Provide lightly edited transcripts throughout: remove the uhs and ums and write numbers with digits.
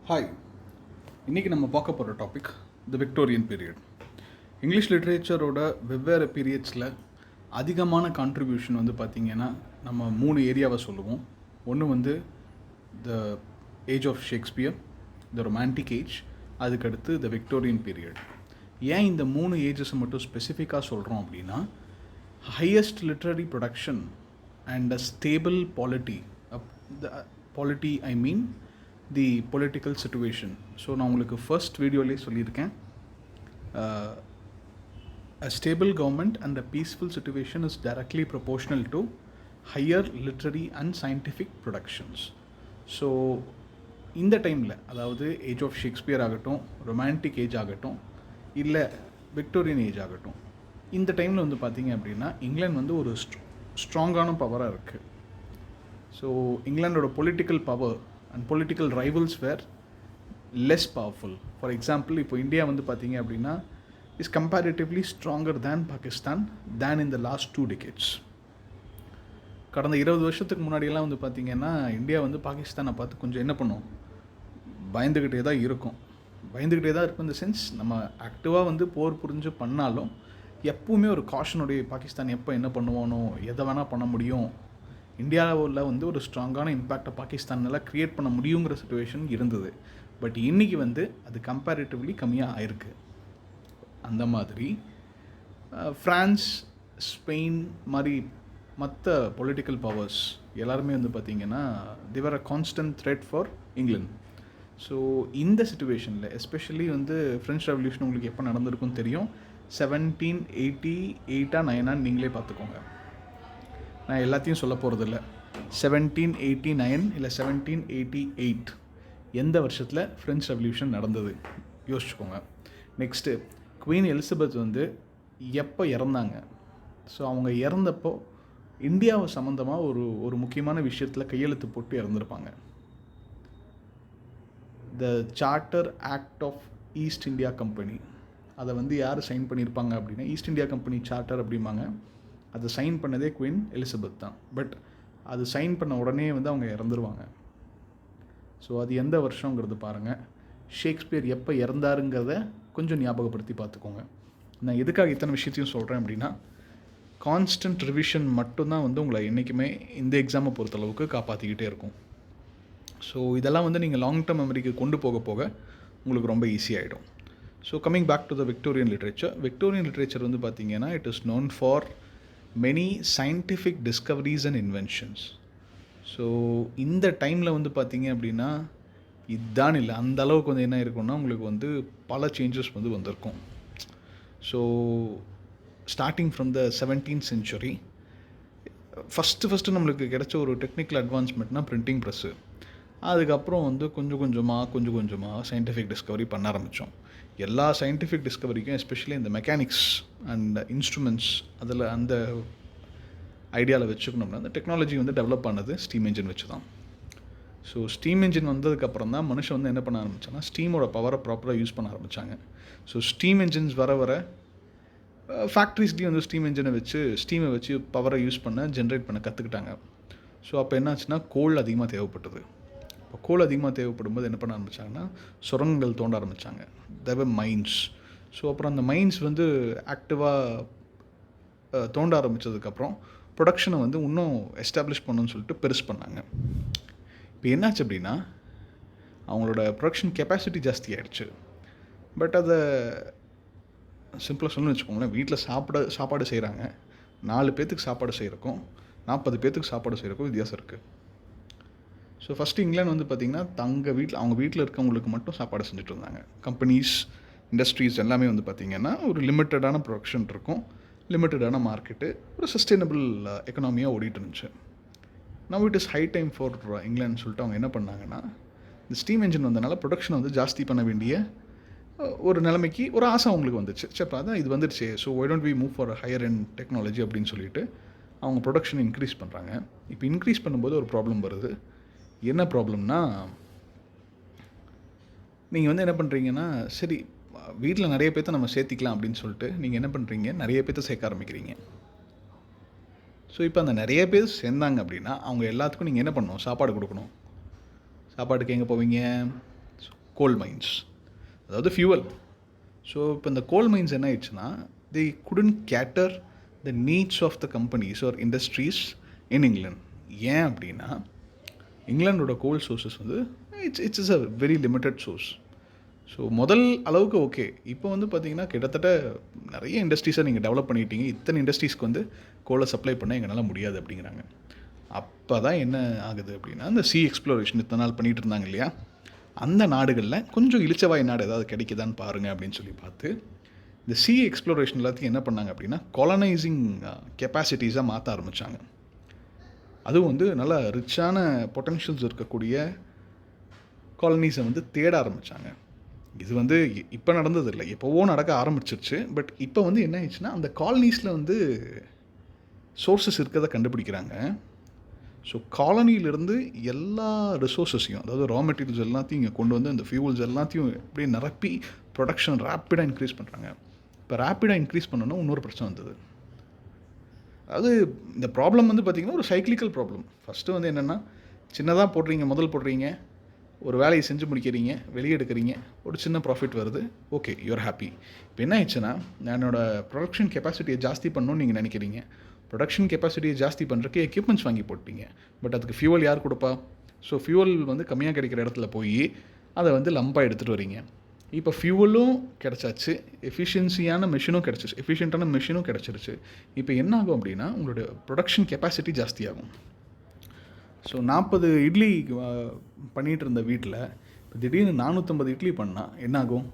Hi, இன்றைக்கி நம்ம பார்க்க போகிற topic the Victorian period. English லிட்ரேச்சரோட வெவ்வேறு பீரியட்ஸில் அதிகமான கான்ட்ரிபியூஷன் வந்து பார்த்திங்கன்னா நம்ம 3 ஏரியாவை சொல்லுவோம். ஒன்று வந்து the age of Shakespeare, the romantic age, அதுக்கடுத்து த விக்டோரியன் பீரியட். ஏன் இந்த 3 ஏஜஸை மட்டும் ஸ்பெசிஃபிக்காக சொல்கிறோம் அப்படின்னா, highest literary production and a stable polity, polity I mean the political situation. So நான் உங்களுக்கு ஃபர்ஸ்ட் வீடியோலேயே சொல்லியிருக்கேன், a stable government and a peaceful situation is directly proportional to higher literary and scientific productions. So இந்த டைமில், அதாவது age of Shakespeare ஆகட்டும், romantic age ஆகட்டும், இல்லை விக்டோரியன் ஏஜ் ஆகட்டும், இந்த டைமில் வந்து பார்த்திங்க அப்படின்னா இங்கிலாந்து வந்து ஒரு ஸ்ட்ராங்கான பவராக இருக்குது. ஸோ இங்கிலாண்டோட political power and political rivals were less powerful. For example, இப்போ இந்தியா வந்து பார்த்திங்க அப்படின்னா is comparatively stronger than Pakistan than in the last 2 decades. கடந்த 20 வருஷத்துக்கு முன்னாடியெல்லாம் வந்து பார்த்திங்கன்னா இந்தியா வந்து பாகிஸ்தானை பார்த்து கொஞ்சம் என்ன பண்ணும், பயந்துக்கிட்டே தான் இருக்கும். இந்த சென்ஸ், நம்ம ஆக்டிவாக வந்து போர் புரிஞ்சு பண்ணாலும் எப்பவுமே ஒரு காஷனுடைய பாகிஸ்தான் எப்போ என்ன பண்ணுவானோ, எதை வேணால் பண்ண முடியும், இந்தியாவில் வந்து ஒரு ஸ்ட்ராங்கான இம்பேக்டை பாகிஸ்தானால் க்ரியேட் பண்ண முடியுங்கிற சிச்சுவேஷன் இருந்தது. பட் இன்றைக்கி வந்து அது கம்பேரிட்டிவ்லி கம்மியாக ஆயிருக்கு. அந்த மாதிரி ஃப்ரான்ஸ், ஸ்பெயின் மாதிரி மற்ற பொலிட்டிக்கல் பவர்ஸ் எல்லாருமே வந்து பார்த்திங்கன்னா they were a constant threat for England. So இந்த சிச்சுவேஷனில் எஸ்பெஷலி வந்து ஃப்ரெஞ்ச் ரெவல்யூஷன் உங்களுக்கு எப்போ நடந்திருக்குன்னு தெரியும். 1788 9 நீங்களே பார்த்துக்கோங்க. நான் எல்லாத்தையும் சொல்ல போகிறதில்ல. 1789 இல்லை 1788 எந்த வருஷத்தில் ஃப்ரெஞ்ச் ரெவல்யூஷன் நடந்தது யோசிச்சுக்கோங்க. நெக்ஸ்ட்டு, குவீன் எலிசபெத் வந்து எப்போ இறந்தாங்க? ஸோ அவங்க இறந்தப்போ இந்தியாவை சம்மந்தமாக ஒரு முக்கியமான விஷயத்தில் கையெழுத்து போட்டு இறந்துருப்பாங்க. The charter act of East India Company, அதை வந்து யார் சைன் பண்ணியிருப்பாங்க அப்படின்னா ஈஸ்ட் இந்தியா கம்பெனி சார்ட்டர் அப்படிம்பாங்க. அதை சைன் பண்ணதே குவீன் எலிசபெத் தான். பட் அது சைன் பண்ண உடனே வந்து அவங்க இறந்துருவாங்க. ஸோ அது எந்த வருஷங்கிறது பாருங்கள். ஷேக்ஸ்பியர் எப்போ இறந்தாருங்கிறத கொஞ்சம் ஞாபகப்படுத்தி பார்த்துக்கோங்க. நான் எதுக்காக இத்தனை விஷயத்தையும் சொல்கிறேன் அப்படின்னா, கான்ஸ்டன்ட் ரிவிஷன் மட்டும்தான் வந்து உங்களை என்றைக்குமே இந்த எக்ஸாமை பொறுத்தளவுக்கு காப்பாற்றிக்கிட்டே இருக்கும். ஸோ இதெல்லாம் வந்து நீங்கள் லாங் டேர்ம் மெமரிக்கு கொண்டு போக போக உங்களுக்கு ரொம்ப ஈஸியாகிடும். So coming back to the Victorian literature வந்து பார்த்திங்கன்னா it is known for many scientific discoveries and inventions. So இந்த டைமில் வந்து பார்த்திங்க அப்படின்னா இதுதான் இல்லை, அந்த அளவுக்கு வந்து என்ன இருக்குன்னா உங்களுக்கு வந்து பல சேஞ்சஸ் வந்து வந்திருக்கும். So starting from the 17th century first நம்மளுக்கு கிடைச்ச ஒரு டெக்னிக்கல் அட்வான்ஸ்மெண்ட்னா பிரிண்டிங் ப்ரெஸ்ஸு. அதுக்கப்புறம் வந்து கொஞ்சம் கொஞ்சமாக சயின்டிஃபிக் டிஸ்கவரி பண்ண ஆரம்பித்தோம். எல்லா சயின்டிஃபிக் டிஸ்கவரிக்கும் எஸ்பெஷலி இந்த மெக்கானிக்ஸ் அண்ட் இன்ஸ்ட்ருமெண்ட்ஸ் அதில் அந்த ஐடியாவில் வச்சுக்கணும்னா அந்த டெக்னாலஜி வந்து டெவலப் ஆனது ஸ்டீம் இன்ஜின் வச்சு தான். ஸோ ஸ்டீம் இன்ஜின் வந்ததுக்கப்புறம் தான் மனுஷன் வந்து என்ன பண்ண ஆரம்பித்தாங்கன்னா ஸ்டீமோட பவரை ப்ராப்பராக யூஸ் பண்ண ஆரம்பித்தாங்க. ஸோ ஸ்டீம் இன்ஜின்ஸ் வர ஃபேக்ட்ரிஸ்லேயும் வந்து ஸ்டீமை வச்சு பவரை யூஸ் பண்ண ஜென்ரேட் பண்ண கற்றுக்கிட்டாங்க. ஸோ அப்போ என்னாச்சுன்னா கோல் அதிகமாக தேவைப்பட்டது. இப்போ கோல் அதிகமாக தேவைப்படும் போது என்ன பண்ண ஆரம்பித்தாங்கன்னா சுரங்கங்கள் தோண்ட ஆரம்பித்தாங்க. தேவர் மைன்ஸ். ஸோ அப்புறம் அந்த மைன்ஸ் வந்து ஆக்டிவாக தோண்ட ஆரம்பித்ததுக்கப்புறம் ப்ரொடக்ஷனை வந்து இன்னும் எஸ்டாப்ளிஷ் பண்ணணும்னு சொல்லிட்டு பெருசு பண்ணாங்க. இப்போ என்னாச்சு அப்படின்னா அவங்களோட ப்ரொடக்ஷன் கெப்பாசிட்டி ஜாஸ்தி ஆகிடுச்சு. பட் அதை சிம்பிளாக சொல்லணும்னு வச்சுக்கோங்களேன், வீட்டில் சாப்பாடு செய்கிறாங்க, 4 பேர்த்துக்கு சாப்பாடு செய்கிறக்கும் 40 பேர்த்துக்கு சாப்பாடு செய்கிறக்கும் வித்தியாசம் இருக்குது. ஸோ ஃபஸ்ட்டு இங்கிலாந்து வந்து பார்த்திங்கன்னா அவங்க வீட்டில் இருக்கவங்களுக்கு மட்டும் சாப்பாடு செஞ்சுட்டு இருந்தாங்க. கம்பெனிஸ், இண்டஸ்ட்ரீஸ் எல்லாமே வந்து பார்த்திங்கன்னா ஒரு லிமிட்டடான ப்ரொடக்ஷன் இருக்கும், லிமிட்டடான மார்க்கெட்டு, ஒரு சஸ்டைனபிள் எக்கனாமியாக ஓடிட்டு இருந்துச்சு. Now it is high time for England சொல்லிட்டு அவங்க என்ன பண்ணாங்கன்னா, இந்த ஸ்டீம் இன்ஜின் வந்தனால ப்ரொடக்ஷனை வந்து ஜாஸ்தி பண்ண வேண்டிய ஒரு நிலைமைக்கு ஒரு ஆசை அவங்களுக்கு வந்துச்சு. சரி, அதான் இது வந்துடுச்சு, so why don't we move for higher end technology அப்படின்னு சொல்லிட்டு அவங்க ப்ரொடக்ஷன் இன்க்ரீஸ் பண்ணுறாங்க. இப்போ இன்க்ரீஸ் பண்ணும்போது ஒரு ப்ராப்ளம் வருது. என்ன ப்ராப்ளம்னா, நீங்கள் வந்து என்ன பண்ணுறீங்கன்னா, சரி வீட்டில் நிறைய பேர்த்த நம்ம சேர்த்திக்கலாம் அப்படின்னு சொல்லிட்டு நீங்கள் என்ன பண்ணுறீங்க, நிறைய பேர்த்த சேர்க்க ஆரம்பிக்கிறீங்க. ஸோ இப்போ அந்த நிறைய பேர் சேர்ந்தாங்க அப்படின்னா அவங்க எல்லாத்துக்கும் நீங்கள் என்ன பண்ணணும், சாப்பாடு கொடுக்கணும். சாப்பாட்டுக்கு எங்கே போவீங்க? கோல் மைன்ஸ், அதாவது ஃபியூவல். ஸோ இப்போ இந்த கோல் மைன்ஸ் என்ன ஆயிடுச்சுன்னா, they couldn't cater the needs of the companies or industries in England. ஏன் அப்படின்னா, இங்கிலாண்டோட கோல் சோர்ஸஸ் வந்து it's is a very limited source. So முதல் அளவுக்கு ஓகே. இப்போ வந்து பார்த்திங்கன்னா கிட்டத்தட்ட நிறைய இண்டஸ்ட்ரீஸை நீங்கள் டெவலப் பண்ணிட்டீங்க, இத்தனை இண்டஸ்ட்ரீஸ்க்கு வந்து கோலை சப்ளை பண்ண எங்களால் முடியாது அப்படிங்கிறாங்க. அப்போ தான் என்ன ஆகுது அப்படின்னா, இந்த எக்ஸ்ப்ளோரேஷன் இத்தனை நாள் பண்ணிகிட்டு இருந்தாங்க இல்லையா, அந்த நாடுகளில் கொஞ்சம் இளிச்சவாய் நாடு ஏதாவது கிடைக்குதான்னு பாருங்கள் அப்படின்னு சொல்லி பார்த்து இந்த எக்ஸ்ப்ளோரேஷன் எல்லாத்தையும் என்ன பண்ணாங்க அப்படின்னா, காலனைசிங் கெப்பாசிட்டிஸாக மாற்ற ஆரம்பித்தாங்க. அதுவும் வந்து நல்லா ரிச்சான பொட்டன்ஷியல்ஸ் இருக்கக்கூடிய காலனிஸை வந்து தேட ஆரம்பித்தாங்க. இது வந்து இப்போ நடந்தது இல்லை, எப்போவோ நடக்க ஆரம்பிச்சிருச்சு. பட் இப்போ வந்து என்ன ஆயிடுச்சுன்னா, அந்த காலனிஸில் வந்து சோர்ஸஸ் இருக்கிறத கண்டுபிடிக்கிறாங்க. ஸோ காலனியிலிருந்து எல்லா ரிசோர்ஸஸையும், அதாவது ரா மெட்டீரியல்ஸ் எல்லாத்தையும் இங்கே கொண்டு வந்து அந்த ஃபியூவல்ஸ் எல்லாத்தையும் அப்படியே நிரப்பி ப்ரொடக்ஷன் ரேப்பிடாக இன்க்ரீஸ் பண்ணுறாங்க. இப்போ ரேப்பிடாக இன்க்ரீஸ் பண்ணணும் இன்னொரு பிரச்சனை வந்தது. அதாவது இந்த ப்ராப்ளம் வந்து பார்த்திங்கன்னா ஒரு சைக்ளிக்கல் ப்ராப்ளம். ஃபஸ்ட்டு வந்து என்னென்னா, சின்னதாக போடுறீங்க, முதல் போடுறீங்க, ஒரு வேலையை செஞ்சு முடிக்கிறீங்க, வெளியே எடுக்கிறீங்க, ஒரு சின்ன ப்ராஃபிட் வருது, ஓகே, யூஆர் ஹாப்பி. இப்போ என்ன ஆயிடுச்சுன்னா, என்னோடய ப்ரொடக்ஷன் கெப்பாசிட்டியை ஜாஸ்தி பண்ணணும்னு நீங்கள் நினைக்கிறீங்க. ப்ரொடக்ஷன் கெப்பாசிட்டியை ஜாஸ்தி பண்ணுறதுக்கு எக்யூப்மெண்ட்ஸ் வாங்கி போட்டீங்க. பட் அதுக்கு ஃபியூவல் யார் கொடுப்பா? ஸோ ஃபியூவல் வந்து கம்மியாக கிடைக்கிற இடத்துல போய் அதை வந்து லம்பாக எடுத்துகிட்டு வரீங்க. இப்போ ஃபியூவலும் கிடச்சாச்சு, எஃபிஷியன்சியான மெஷினும் கிடச்சிச்சு, எஃபிஷியண்ட்டான மெஷினும் கிடச்சிருச்சு. இப்போ என்ன ஆகும் அப்படின்னா, உங்களுடைய ப்ரொடக்ஷன் கெப்பாசிட்டி ஜாஸ்தியாகும். ஸோ 40 இட்லி பண்ணிகிட்டு இருந்த வீட்டில் இப்போ திடீர்னு 450 இட்லி பண்ணால் என்ன ஆகும்?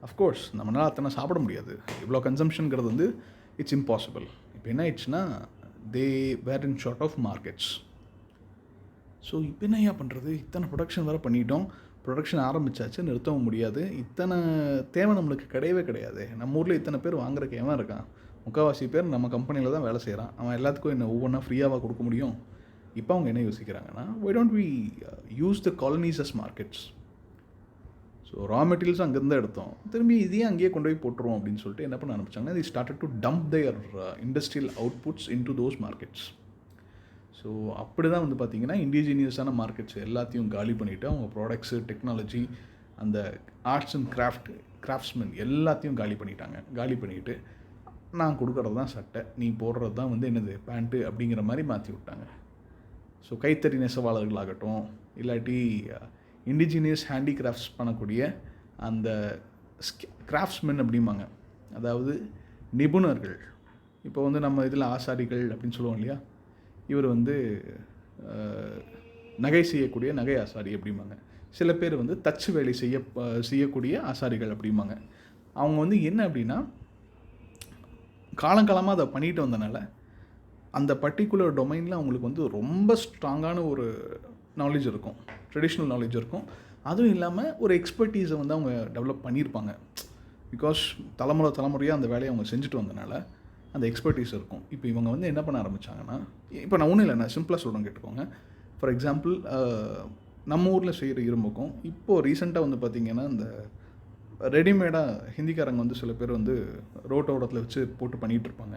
அஃப்கோர்ஸ் நம்மளால் அத்தனை சாப்பிட முடியாது. இவ்வளோ கன்சம்ஷனுங்கிறது வந்து இட்ஸ் இம்பாசிபிள். இப்போ என்ன ஆயிடுச்சுன்னா, they were in short of markets. So இப்போ என்ன பண்ணுறது? இத்தனை ப்ரொடக்ஷன் வேறு பண்ணிட்டோம், ப்ரொடக்ஷன் ஆரம்பித்தாச்சு, நிறுத்தவும் முடியாது. இத்தனை தேவை நம்மளுக்கு கிடையவே கிடையாது. நம்ம ஊரில் இத்தனை பேர் வாங்குறதுக்கு எவன் இருக்கான்? முக்கால்வாசி பேர் நம்ம கம்பெனியில் தான் வேலை செய்கிறான். அவன் எல்லாத்துக்கும் என்ன ஒவ்வொன்றா ஃப்ரீயாக கொடுக்க முடியும்? இப்போ அவங்க என்ன யோசிக்கிறாங்கன்னா, why don't we use the colonies as markets? So raw materials அங்கேருந்து எடுத்தோம், திரும்பி இதையும் அங்கேயே கொண்டு போய் போட்டுருவோம் அப்படின்னு சொல்லிட்டு என்ன பண்ண ஆரம்பிச்சாங்கன்னா, they started to dump their industrial outputs into those markets. So அப்படி தான் வந்து பார்த்திங்கன்னா இண்டிஜினியஸான மார்க்கெட்ஸ் எல்லாத்தையும் காலி பண்ணிவிட்டு அவங்க ப்ராடக்ட்ஸு, டெக்னாலஜி, அந்த ஆர்ட்ஸ் அண்ட் கிராஃப்ட்ஸ்மென் எல்லாத்தையும் காலி பண்ணிட்டாங்க. காலி பண்ணிவிட்டு நான் கொடுக்குறது தான் சட்டை, நீ போடுறது தான் வந்து என்னது பேண்ட்டு அப்படிங்கிற மாதிரி மாற்றி விட்டாங்க. ஸோ கைத்தறி நெசவாளர்களாகட்டும், இல்லாட்டி இண்டிஜினியஸ் ஹேண்டிகிராஃப்ட்ஸ் பண்ணக்கூடிய அந்த கிராஃப்ட்ஸ்மென் அப்படிம்பாங்க, அதாவது நிபுணர்கள். இப்போ வந்து நம்ம இதில் ஆசாரிகள் அப்படின்னு சொல்லுவோம் இல்லையா, இவர் வந்து நகை செய்யக்கூடிய நகை ஆசாரி அப்படிம்பாங்க. சில பேர் வந்து தச்சு வேலை செய்யக்கூடிய ஆசாரிகள் அப்படிம்பாங்க. அவங்க வந்து என்ன அப்படின்னா, காலங்காலமாக அதை பண்ணிட்டு வந்தனால அந்த பர்டிகுலர் டொமைனில் அவங்களுக்கு வந்து ரொம்ப ஸ்ட்ராங்கான ஒரு நாலேஜ் இருக்கும், ட்ரெடிஷ்னல் நாலேஜ் இருக்கும். அதுவும் இல்லாமல் ஒரு எக்ஸ்பர்டீஸை வந்து அவங்க டெவலப் பண்ணியிருப்பாங்க. பிகாஸ் தலைமுறையாக அந்த வேலையை அவங்க செஞ்சுட்டு வந்தனால அந்த எக்ஸ்பர்டீஸ் இருக்கும். இப்போ இவங்க வந்து என்ன பண்ண ஆரம்பித்தாங்கன்னா, இப்போ நான் ஒன்றும் இல்லை, நான் சிம்பிளாக சொல்கிறேன் கேட்டுக்கோங்க. ஃபார் எக்ஸாம்பிள், நம்ம ஊரில் செய்கிற இரும்புக்கும் இப்போது ரீசெண்டாக வந்து பார்த்திங்கன்னா, இந்த ரெடிமேடாக ஹிந்திக்காரங்க வந்து சில பேர் வந்து ரோட்டோரத்தில் வச்சு போட்டு பண்ணிகிட்டு இருப்பாங்க,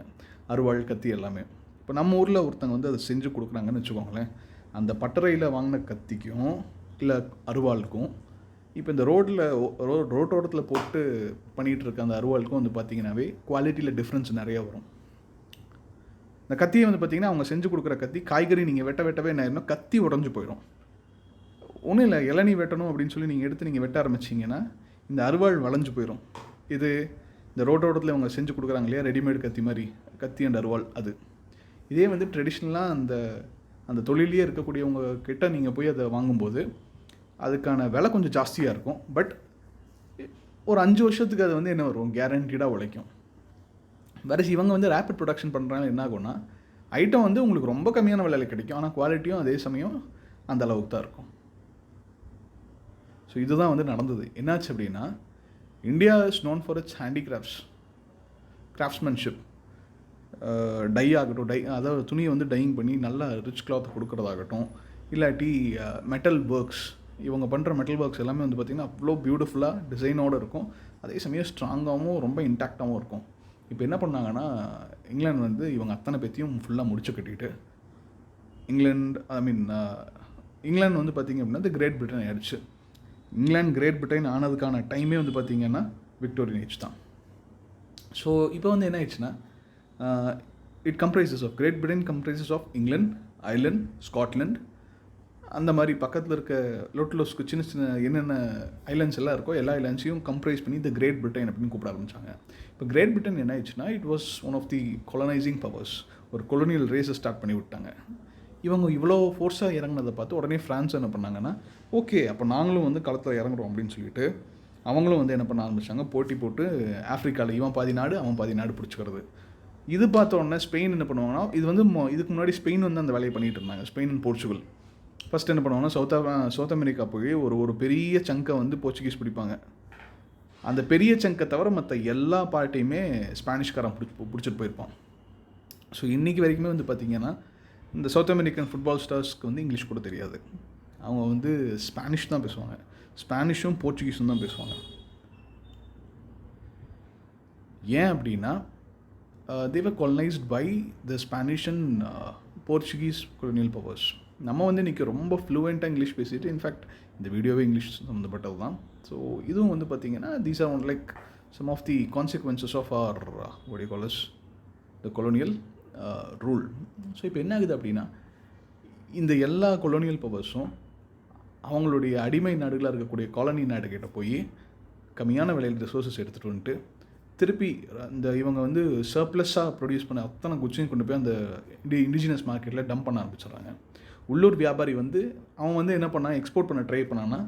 அருவாள், கத்தி எல்லாமே. இப்போ நம்ம ஊரில் ஒருத்தங்க வந்து அதை செஞ்சு கொடுக்குறாங்கன்னு வச்சுக்கோங்களேன். அந்த பட்டறையில் வாங்கின கத்திக்கும் இல்லை அருவாளுக்கும் இப்போ இந்த ரோட்டோரத்தில் போட்டு பண்ணிகிட்டு இருக்க அந்த அருவாளுக்கும் வந்து பார்த்திங்கனாவே குவாலிட்டியில் டிஃப்ரென்ஸ் நிறையா வரும். இந்த கத்தியை வந்து பார்த்திங்கன்னா, அவங்க செஞ்சு கொடுக்குற கத்தி, காய்கறி நீங்கள் வெட்டவே என்ன ஆயிருந்தோம், கத்தி உடஞ்சி போயிடும். ஒன்றும் இல்லை, இளநீ வெட்டணும் அப்படின்னு சொல்லி நீங்கள் எடுத்து நீங்கள் வெட்ட ஆரம்பிச்சிங்கன்னா இந்த அருவாள் வளைஞ்சு போயிடும். இது இந்த ரோட்டோரத்தில் அவங்க செஞ்சு கொடுக்குறாங்க இல்லையா, ரெடிமேட் கத்தி மாதிரி, கத்தி அண்ட் அருவாள். அது இதே வந்து ட்ரெடிஷ்னலாக அந்த தொழிலே இருக்கக்கூடியவங்க கிட்ட நீங்கள் போய் அதை வாங்கும்போது அதுக்கான விலை கொஞ்சம் ஜாஸ்தியாக இருக்கும். பட் ஒரு 5 வருஷத்துக்கு அது வந்து என்ன வரும், கேரண்டீடாக உழைக்கும். வேறு இவங்க வந்து ரேப்பிட் ப்ரொடக்ஷன் பண்ணுறாங்க, என்ன ஆகும்னா ஐட்டம் வந்து உங்களுக்கு ரொம்ப கம்மியான விலையில் கிடைக்கும், ஆனால் குவாலிட்டியும் அதே சமயம் அந்த அளவுக்கு தான் இருக்கும். ஸோ இதுதான் வந்து நடந்தது. என்னாச்சு அப்படின்னா, India is known for its craftsmanship. Dye ஆகட்டும், அதாவது துணியை வந்து டையிங் பண்ணி நல்லா ரிச் கிளாத் கொடுக்குறதாகட்டும், இல்லாட்டி மெட்டல் ஒர்க்ஸ், இவங்க பண்ணுற மெட்டல் ஒர்க்ஸ் எல்லாமே வந்து பார்த்திங்கன்னா அவ்வளோ பியூட்டிஃபுல்லாக டிசைனோடு இருக்கும், அதே சமயம் ஸ்ட்ராங்காகவும் ரொம்ப இன்டாக்டாகவும் இருக்கும். இப்போ என்ன பண்ணாங்கன்னா, இங்கிலாந்து வந்து இவங்க அத்தனை பேத்தையும் ஃபுல்லாக முடிச்சு கட்டிட்டு, இங்கிலாந்து வந்து பார்த்திங்க அப்படின்னா அது கிரேட் பிரிட்டன் ஆயிடுச்சு. இங்கிலாந்து கிரேட் பிரிட்டன் ஆனதுக்கான டைமே வந்து பார்த்திங்கன்னா விக்டோரியன் ஏஜ் தான். ஸோ இப்போ வந்து என்ன ஆயிடுச்சுன்னா it comprises of great Britain comprises of England, Ireland, Scotland, அந்த மாதிரி பக்கத்தில் இருக்க லோட்லோஸ்க்கு சின்ன சின்ன என்னென்ன ஐலாண்ட்ஸ் எல்லாம் இருக்கோ எல்லா ஐலாண்ட்ஸையும் கம்ப்ரைஸ் பண்ணி த கிரேட் பிரிட்டன் அப்படின்னு கூப்பிட ஆரம்பித்தாங்க. இப்போ கிரேட் பிரிட்டன் என்ன ஆயிடுச்சுன்னா it was one of the colonising powers. ஒரு கொலோனியல் ரேஸை ஸ்டார்ட் பண்ணி விட்டாங்க. இவங்க இவ்வளோ ஃபோர்ஸாக இறங்கினதை பார்த்து உடனே ஃப்ரான்ஸ் என்ன பண்ணாங்கன்னா, ஓகே அப்போ நாங்களும் வந்து களத்தில் இறங்குறோம் அப்படின்னு சொல்லிட்டு அவங்களும் வந்து என்ன பண்ண ஆரம்பித்தாங்க, போட்டி போட்டு ஆஃப்ரிக்காவில் இவன் பாதி நாடு அவன் பாதி நாடு பிடிச்சிக்கிறது. இது பார்த்த உடனே ஸ்பெயின் என்ன பண்ணுவாங்கன்னா, இது வந்து இதுக்கு முன்னாடி ஸ்பெயின் வந்து அந்த வேலையை பண்ணிகிட்டு இருந்தாங்க. ஸ்பெயின் அண்ட் போர்ச்சுகல் ஃபஸ்ட் என்ன பண்ணுவாங்கன்னா சவுத் அமெரிக்கா போய் ஒரு பெரிய சங்கை வந்து போர்ச்சுகீஸ் பிடிப்பாங்க. அந்த பெரிய சங்கை தவிர மற்ற எல்லா பார்ட்டையுமே ஸ்பானிஷ்காரன் பிடிச்சிட்டு போயிருப்பான். ஸோ இன்றைக்கி வரைக்குமே வந்து பார்த்திங்கன்னா இந்த சவுத் அமெரிக்கன் ஃபுட்பால் ஸ்டார்ஸ்க்கு வந்து இங்கிலீஷ் கூட தெரியாது. அவங்க வந்து ஸ்பானிஷ் தான் பேசுவாங்க. ஸ்பானிஷும் போர்ச்சுகீஸும் தான் பேசுவாங்க. ஏன் அப்படின்னா they were colonized by the Spanish and Portuguese colonial powers. நம்ம வந்து இன்றைக்கி ரொம்ப ஃப்ளூவெண்ட்டாக இங்கிலீஷ் பேசிட்டு, இன்ஃபேக்ட் இந்த வீடியோவே இங்கிலீஷ் சம்மந்தப்பட்டது தான். ஸோ இதுவும் வந்து பார்த்திங்கன்னா these are one like some of the consequences of our what you call as the colonial rule. So இப்போ என்ன ஆகுது அப்படின்னா இந்த எல்லா கொலோனியல் பவர்ஸும் அவங்களுடைய அடிமை நாடுகளாக இருக்கக்கூடிய காலனி நாடுகிட்ட போய் கம்மியான விலையில் ரிசோர்ஸஸ் எடுத்துகிட்டு வந்துட்டு திருப்பி இந்த இவங்க வந்து சர்ப்ளஸாக ப்ரொடியூஸ் பண்ண அத்தனை குச்சையும் கொண்டு போய் அந்த இண்டிஜினஸ் மார்க்கெட்டில் டம்ப் பண்ண ஆரம்பிச்சிடுறாங்க. உள்ளூர் வியாபாரி வந்து அவன் வந்து என்ன பண்ணான், எக்ஸ்போர்ட் பண்ண ட்ரை பண்ணான்னா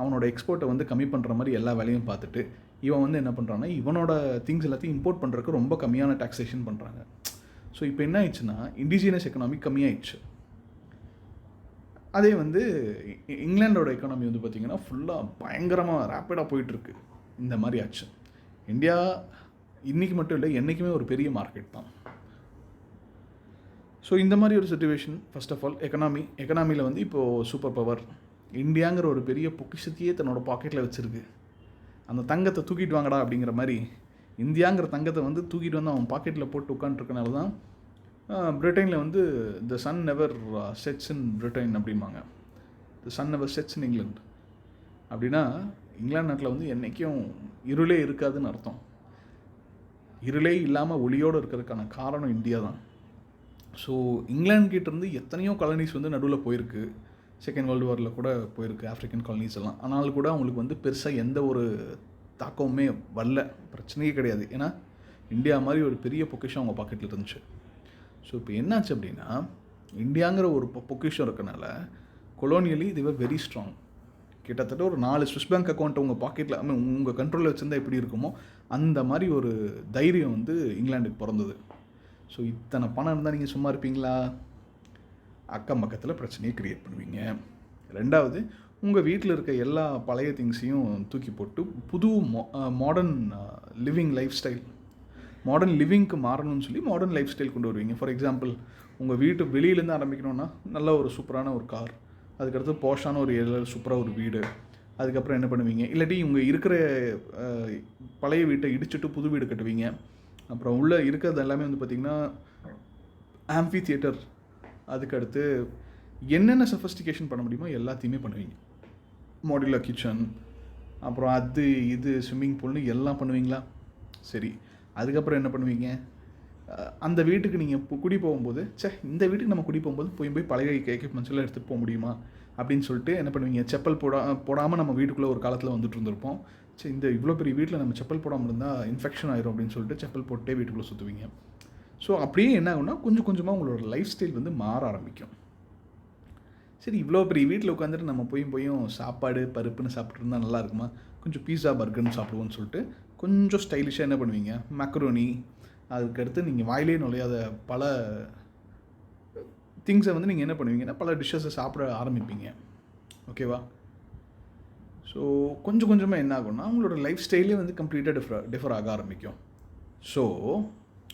அவனோட எக்ஸ்போர்ட்டை வந்து கம்மி பண்ணுற மாதிரி எல்லா வேலையும் பார்த்துட்டு இவன் வந்து என்ன பண்ணுறான்னா இவனோட திங்ஸ் எல்லாத்தையும் இம்போர்ட் பண்ணுறதுக்கு ரொம்ப கம்மியான டாக்ஸேஷன் பண்ணுறாங்க. ஸோ இப்போ என்ன ஆயிடுச்சுன்னா இண்டிஜினஸ் எக்கனாமி கம்மியாயிடுச்சு. அதே வந்து இங்கிலாண்டோட எக்கானமி வந்து பார்த்திங்கன்னா ஃபுல்லாக பயங்கரமாக ரேப்பிடாக போயிட்டுருக்கு. இந்த மாதிரி ஆச்சு. இந்தியா இன்றைக்கி மட்டும் இல்லை, என்றைக்குமே ஒரு பெரிய மார்க்கெட் தான். ஸோ இந்த மாதிரி ஒரு சிச்சுவேஷன். ஃபர்ஸ்ட் ஆஃப் ஆல் எக்கனாமியில் வந்து இப்போது சூப்பர் பவர் இந்தியாங்கிற ஒரு பெரிய பொக்கிஷத்தையே தன்னோட பாக்கெட்டில் வச்சுருக்கு. அந்த தங்கத்தை தூக்கிட்டு வாங்கடா அப்படிங்கிற மாதிரி இந்தியாங்கிற தங்கத்தை வந்து தூக்கிட்டு வந்து அவன் பாக்கெட்டில் போட்டு உட்காந்துருக்கனால தான் பிரிட்டனில் வந்து the sun never sets in Britain அப்படிம்பாங்க. The sun never sets in England. அப்படின்னா இங்கிலாந்து நாட்டில் வந்து என்றைக்கும் இருளே இருக்காதுன்னு அர்த்தம். இருளே இல்லாமல் ஒளியோடு இருக்கிறதுக்கான காரணம் இந்தியா தான். ஸோ இங்கிலாந்துக்கிட்டேருந்து எத்தனையோ காலனிஸ் வந்து நடுவில் போயிருக்கு. செகண்ட் வேர்ல்டு வாரில் கூட போயிருக்கு ஆஃப்ரிக்கன் காலனிஸ் எல்லாம். ஆனாலும் கூட அவங்களுக்கு வந்து பெருசாக எந்த ஒரு தாக்கமுமே வரல, பிரச்சனையே கிடையாது. ஏன்னா இந்தியா மாதிரி ஒரு பெரிய பொக்கிஷம் அவங்க பாக்கெட்டில் இருந்துச்சு. ஸோ இப்போ என்னாச்சு அப்படின்னா இந்தியாங்கிற ஒரு பொக்கிஷம் இருக்கனால கொலோனியலி தி வர் வெரி ஸ்ட்ராங். கிட்டத்தட்ட ஒரு 4 ஸ்விஸ் பேங்க் அக்கௌண்ட்டை உங்கள் பாக்கெட்டில் உங்கள் கண்ட்ரோலில் வச்சுருந்தா எப்படி இருக்குமோ அந்த மாதிரி ஒரு தைரியம் வந்து இங்கிலாந்துக்கு பிறந்தது. ஸோ இத்தனை பணம் இருந்தால் நீங்கள் சும்மா இருப்பீங்களா? அக்கம் பக்கத்தில் பிரச்சனையை க்ரியேட் பண்ணுவீங்க. ரெண்டாவது, உங்கள் வீட்டில் இருக்க எல்லா பழைய திங்ஸையும் தூக்கி போட்டு புது modern living lifestyle, modern லிவிங்க்கு மாறணும்னு சொல்லி மாடர்ன் லைஃப் ஸ்டைல் கொண்டு வருவீங்க. ஃபார் எக்ஸாம்பிள், உங்கள் வீட்டு வெளியிலேருந்து ஆரம்பிக்கணுன்னா நல்ல ஒரு சூப்பரான ஒரு கார், அதுக்கடுத்து போஷான ஒரு சூப்பராக ஒரு வீடு, அதுக்கப்புறம் என்ன பண்ணுவீங்க, இல்லாட்டி உங்கள் இருக்கிற பழைய வீட்டை இடிச்சுட்டு புது வீடு கட்டுவீங்க. அப்புறம் உள்ளே இருக்கிறது எல்லாமே வந்து பார்த்திங்கன்னா ஆம்பி தியேட்டர், அதுக்கடுத்து என்னென்ன சஃபஸ்டிகேஷன் பண்ண முடியுமோ எல்லாத்தையுமே பண்ணுவீங்க. மாடுலர் கிச்சன், அப்புறம் அது இது ஸ்விம்மிங் பூல்னு எல்லாம் பண்ணுவீங்களா? சரி, அதுக்கப்புறம் என்ன பண்ணுவீங்க? அந்த வீட்டுக்கு நீங்கள் குடி போகும்போது இந்த வீட்டுக்கு நம்ம குடி போகும்போது போய் பழைய எக்யூப்மெண்ட்ஸ் எல்லாம் எடுத்துகிட்டு போக முடியுமா அப்படின்னு சொல்லிட்டு என்ன பண்ணுவீங்க? செப்பல் போடாமல் நம்ம வீட்டுக்குள்ளே ஒரு காலத்தில் வந்துட்டு இருந்திருப்போம். இந்த இவ்வளோ பெரிய வீட்டில் நம்ம செப்பல் போடாமல் இருந்தால் இன்ஃபெக்ஷன் ஆயிரும் அப்படின்னு சொல்லிட்டு செப்பல் போட்டே வீட்டுக்குள்ளே சுற்றுவீங்க. ஸோ அப்படியே என்ன ஆகும்னா கொஞ்சம் கொஞ்சமாக உங்களோட லைஃப் ஸ்டைல் வந்து மாற ஆரம்பிக்கும். சரி, இவ்வளோ பெரிய வீட்டில் உட்காந்துட்டு நம்ம போயும் சாப்பாடு பருப்புன்னு சாப்பிட்டு இருந்தால் நல்லா இருக்குமா? கொஞ்சம் பீஸா பர்கர்னு சாப்பிடுவோன்னு சொல்லிட்டு கொஞ்சம் ஸ்டைலிஷாக என்ன பண்ணுவீங்க? மேக்ரோனி, அதுக்கடுத்து நீங்கள் வாயிலே நுழையாத பல திங்ஸை வந்து நீங்கள் என்ன பண்ணுவீங்கன்னா பல டிஷ்ஷஸை சாப்பிட ஆரம்பிப்பீங்க. ஓகேவா? ஸோ கொஞ்சம் கொஞ்சமாக என்ன ஆகும்னா அவங்களோட லைஃப் ஸ்டைலே வந்து கம்ப்ளீட்டாக டிஃபர் ஆக ஆரம்பிக்கும். So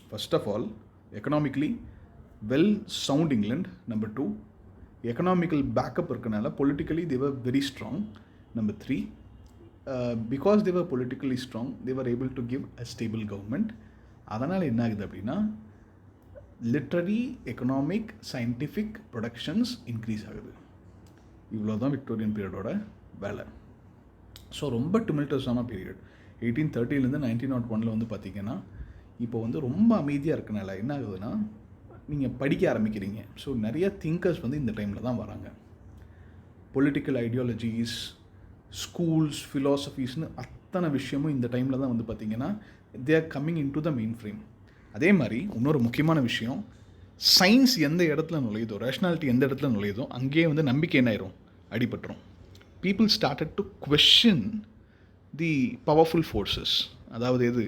first of all economically well sound England. Number 2, economical backup இருக்கனால politically they were very strong. Number 3, because they were politically strong they were able to give a stable government. அதனால் என்ன ஆகுது அப்படின்னா literary, economic, scientific productions increase ஆகுது. இவ்வளோ தான் Victorian பீரியடோட வேலை. So ரொம்ப டுமில்டஸான பீரியட். 1830 1901 வந்து பார்த்திங்கன்னா இப்போ வந்து ரொம்ப அமைதியாக இருக்கனால என்ன ஆகுதுன்னா, நீங்கள் படிக்க ஆரம்பிக்கிறீங்க. ஸோ நிறைய திங்கர்ஸ் வந்து இந்த டைமில் தான் வராங்க. பொலிட்டிக்கல் ஐடியாலஜிஸ், ஸ்கூல்ஸ், ஃபிலாசபிஸ்னு அத்தனை விஷயமும் இந்த டைமில் தான் வந்து பார்த்திங்கன்னா they are coming in to the main frame. அதே மாதிரி இன்னொரு முக்கியமான விஷயம், சயின்ஸ் எந்த இடத்துல நுழையுதோ, ரேஷ்னாலிட்டி எந்த இடத்துல நுழையுதோ அங்கேயே வந்து நம்பிக்கை என்ன ஆயிரும், அடிபட்டுரும். People started to question the powerful forces. அதாவது எது,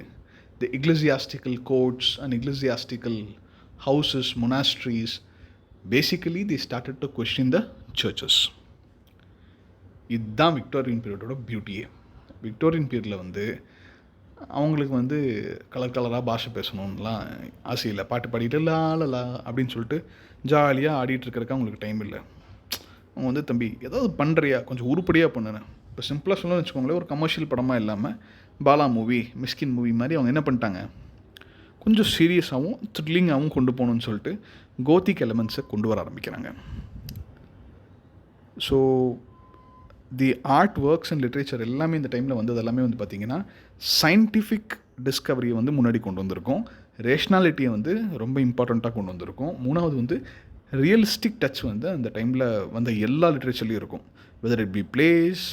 the ecclesiastical courts and ecclesiastical houses, monasteries. Basically they started to question the churches. இதுதான் விக்டோரியன் பீரியடோட பியூட்டியே. விக்டோரியன் பீரியடில் வந்து அவங்களுக்கு வந்து கலர் கலராக பாஷை பேசணும்லாம் ஆசை இல்லை. பாட்டு பாடிட்டு லாலலா அப்படின்னு சொல்லிட்டு ஜாலியாக ஆடிட்டு இருக்கிறதுக்கு அவங்களுக்கு டைம் இல்லை. அவங்க வந்து தம்பி ஏதாவது பண்ணுறியா, கொஞ்சம் உருப்படியாக பண்ணுனேன். இப்போ சிம்பிளாக சொல்லணும்னு வச்சுக்கோங்களேன், ஒரு கமர்ஷியல் படமாக இல்லாமல் பாலா மூவி, மிஸ்கின் மூவி மாதிரி அவங்க என்ன பண்ணிட்டாங்க, கொஞ்சம் சீரியஸாகவும் த்ரில்லிங்காகவும் கொண்டு போகணுன்னு சொல்லிட்டு கோத்திக் எலமெண்ட்ஸை கொண்டு வர ஆரம்பிக்கிறாங்க. So the art works and literature எல்லாமே இந்த டைமில் வந்தது எல்லாமே வந்து பார்த்திங்கன்னா சயின்டிஃபிக் டிஸ்கவரியை வந்து முன்னாடி கொண்டு வந்திருக்கோம். ரேஷ்னாலிட்டியை வந்து ரொம்ப இம்பார்ட்டண்ட்டாக கொண்டு வந்திருக்கோம். மூணாவது வந்து ரியலிஸ்டிக் டச் வந்து அந்த டைமில் வந்த எல்லா லிட்ரேச்சர்லேயும் இருக்கும். வெதர் இட் பி பிளேஸ்,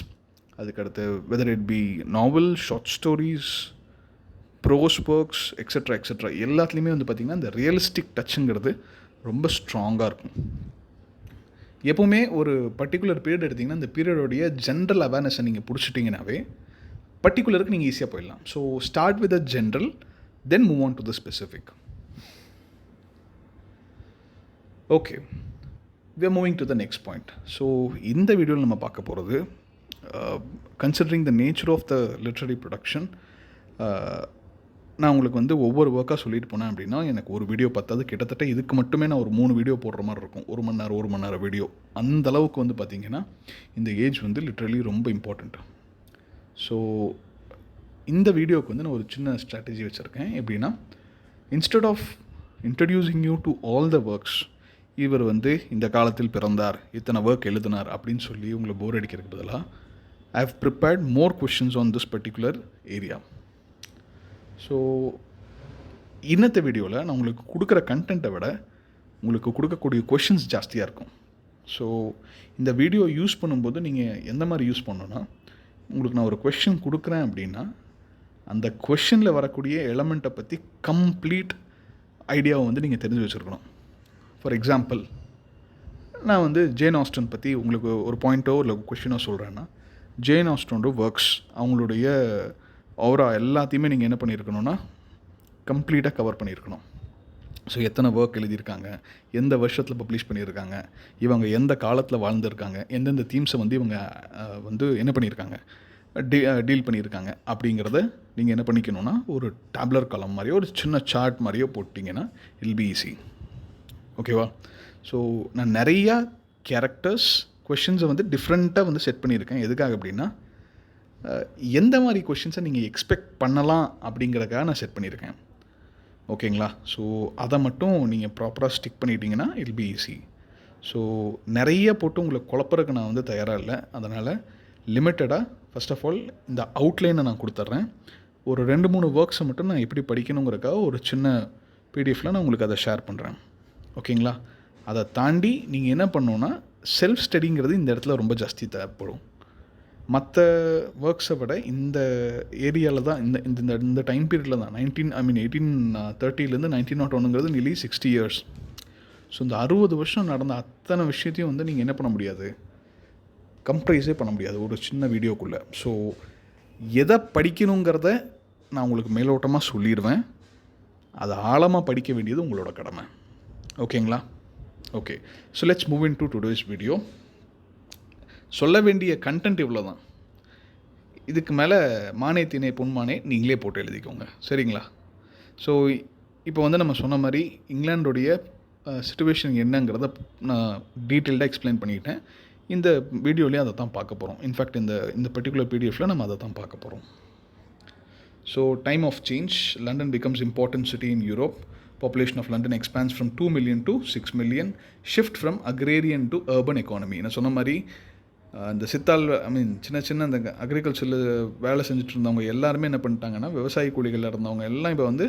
அதுக்கடுத்து whether it be novel, short stories, prose works, etcetera etcetera எல்லாத்துலேயுமே வந்து பார்த்திங்கன்னா இந்த ரியலிஸ்டிக் டச்சுங்கிறது ரொம்ப ஸ்ட்ராங்காக இருக்கும். எப்போவுமே ஒரு பர்டிகுலர் பீரியட் எடுத்திங்கன்னா அந்த பீரியடோடைய ஜென்ரல் அவேர்னஸை நீங்கள் பிடிச்சிட்டிங்கனாவே பர்டிகுலருக்கு நீங்கள் ஈஸியாக போயிடலாம். So start with a general, then move on to the specific. Okay, we are moving to the next point. So இந்த வீடியோவில் நம்ம பார்க்க போகிறது considering the nature of the literary production. நான் உங்களுக்கு வந்து ஒவ்வொரு ஒர்க்காக சொல்லிட்டு போனேன் அப்படின்னா எனக்கு ஒரு வீடியோ பத்தாது. கிட்டத்தட்ட இதுக்கு மட்டுமே நான் ஒரு 3 வீடியோ போடுற மாதிரி இருக்கும். 1 மணி நேரம் வீடியோ. அந்த அளவுக்கு வந்து பார்த்திங்கன்னா இந்த ஏஜ் வந்து லிட்ரலி ரொம்ப இம்பார்ட்டண்ட். ஸோ இந்த வீடியோவுக்கு வந்து நான் ஒரு சின்ன ஸ்ட்ராட்டஜி வச்சுருக்கேன். எப்படின்னா, instead of introducing you to all the works, இவர் வந்து இந்த காலத்தில் பிறந்தார், இத்தனை ஒர்க் எழுதினார் அப்படின்னு சொல்லி உங்களை போர் அடிக்கிறதுக்கு பதிலாக I have prepared more questions on this particular area. So இன்னத்த வீடியோவில் நான் உங்களுக்கு கொடுக்குற கண்டென்ட்டை விட உங்களுக்கு கொடுக்கக்கூடிய கொஷின்ஸ் ஜாஸ்தியாக இருக்கும். ஸோ இந்த வீடியோ யூஸ் பண்ணும்போது நீங்கள் எந்த மாதிரி யூஸ் பண்ணணுன்னா, உங்களுக்கு நான் ஒரு கொஷின் கொடுக்குறேன் அப்படின்னா அந்த கொஷினில் வரக்கூடிய எலமெண்ட்டை பற்றி கம்ப்ளீட் ஐடியாவை வந்து நீங்கள் தெரிஞ்சு வச்சுருக்கணும். ஃபார் எக்ஸாம்பிள், நான் வந்து ஜேன் ஆஸ்டன் பற்றி உங்களுக்கு ஒரு பாயிண்ட்டோ இல்லை கொஷினோ சொல்கிறேன்னா, ஜேன் ஆஸ்டனோட ஒர்க்ஸ், அவங்களுடைய ஓவரா எல்லாத்தையுமே நீங்கள் என்ன பண்ணியிருக்கணும்னா கம்ப்ளீட்டாக கவர் பண்ணியிருக்கணும். ஸோ எத்தனை ஒர்க் எழுதியிருக்காங்க, எந்த வருஷத்தில் பப்ளிஷ் பண்ணியிருக்காங்க, இவங்க எந்த காலத்தில் வாழ்ந்துருக்காங்க, எந்தெந்த தீம்ஸை வந்து இவங்க வந்து என்ன பண்ணியிருக்காங்க, டீல் பண்ணியிருக்காங்க அப்படிங்கிறத நீங்கள் என்ன பண்ணிக்கணும்னா ஒரு டேப்லர் காலம் மாதிரியோ ஒரு சின்ன சார்ட் மாதிரியோ போட்டிங்கன்னா இல் பி ஈஸி. ஓகேவா? ஸோ நான் நிறையா கேரக்டர்ஸ், கொஷின்ஸை வந்து டிஃப்ரெண்ட்டாக வந்து செட் பண்ணியிருக்கேன். எதுக்காக அப்படின்னா, எந்த மாதிரி கொஷின்ஸை நீங்கள் எக்ஸ்பெக்ட் பண்ணலாம் அப்படிங்கிறதுக்காக நான் செட் பண்ணியிருக்கேன். ஓகேங்களா? ஸோ அதை மட்டும் நீங்கள் ப்ராப்பராக ஸ்டிக் பண்ணிட்டீங்கன்னா இல் பி ஈஸி. ஸோ நிறைய போட்டு உங்களை குழப்பறதுக்கு நான் வந்து தயாராக இல்லை. அதனால் லிமிட்டடாக ஃபர்ஸ்ட் ஆஃப் ஆல் இந்த அவுட்லைனை நான் கொடுத்துட்றேன். ஒரு 2-3 ஒர்க்ஸை மட்டும் நான் எப்படி படிக்கணுங்கிறக்காக ஒரு சின்ன பிடிஎஃப்பில் நான் உங்களுக்கு அதை ஷேர் பண்ணுறேன். ஓகேங்களா? அதை தாண்டி நீங்கள் என்ன பண்ணணுன்னா செல்ஃப் ஸ்டடிங்கிறது இந்த இடத்துல ரொம்ப ஜாஸ்தி தேவைப்படும். மற்ற ஒர்க்ஸை விட இந்த ஏரியாவில் தான் இந்த டைம் பீரியடில் தான் 1830 1901 நிலி 60 இயர்ஸ். ஸோ இந்த 60 வருஷம் நடந்த அத்தனை விஷயத்தையும் வந்து நீங்கள் என்ன பண்ண முடியாது, கம்ப்ரைஸே பண்ண முடியாது ஒரு சின்ன வீடியோக்குள்ளே. ஸோ எதை படிக்கணுங்கிறத நான் உங்களுக்கு மேலோட்டமாக சொல்லிடுவேன். அதை ஆழமாக படிக்க வேண்டியது உங்களோட கடமை. ஓகேங்களா? Okay, so let's move in to today's video. சொல்ல வேண்டிய கண்டென்ட் இவ்வளோ தான். இதுக்கு மேலே மானே திணை பொன்மானே நீங்களே போட்டு எழுதிக்கோங்க. சரிங்களா? ஸோ இப்போ வந்து நம்ம சொன்ன மாதிரி இங்கிலாண்டுடைய சிச்சுவேஷன் என்னங்கிறத நான் டீட்டெயில்டாக எக்ஸ்பிளைன் பண்ணிக்கிட்டேன். இந்த வீடியோலேயே அதை தான் பார்க்க போகிறோம். இன்ஃபேக்ட் இந்த பர்டிகுலர் பிடிஎஃப்பில் நம்ம அதை தான் பார்க்க போகிறோம். So time of change, London becomes important city in Europe. Population of London expands from 2 million to 6 million. Shift from agrarian to urban economy. நான் சொன்ன மாதிரி இந்த சித்தாள் சின்ன சின்ன அந்த அக்ரிகல்ச்சரில் வேலை செஞ்சுட்டு இருந்தவங்க எல்லாருமே என்ன பண்ணிட்டாங்கன்னா, விவசாய கூலிகளில் இருந்தவங்க எல்லாம் இப்போ வந்து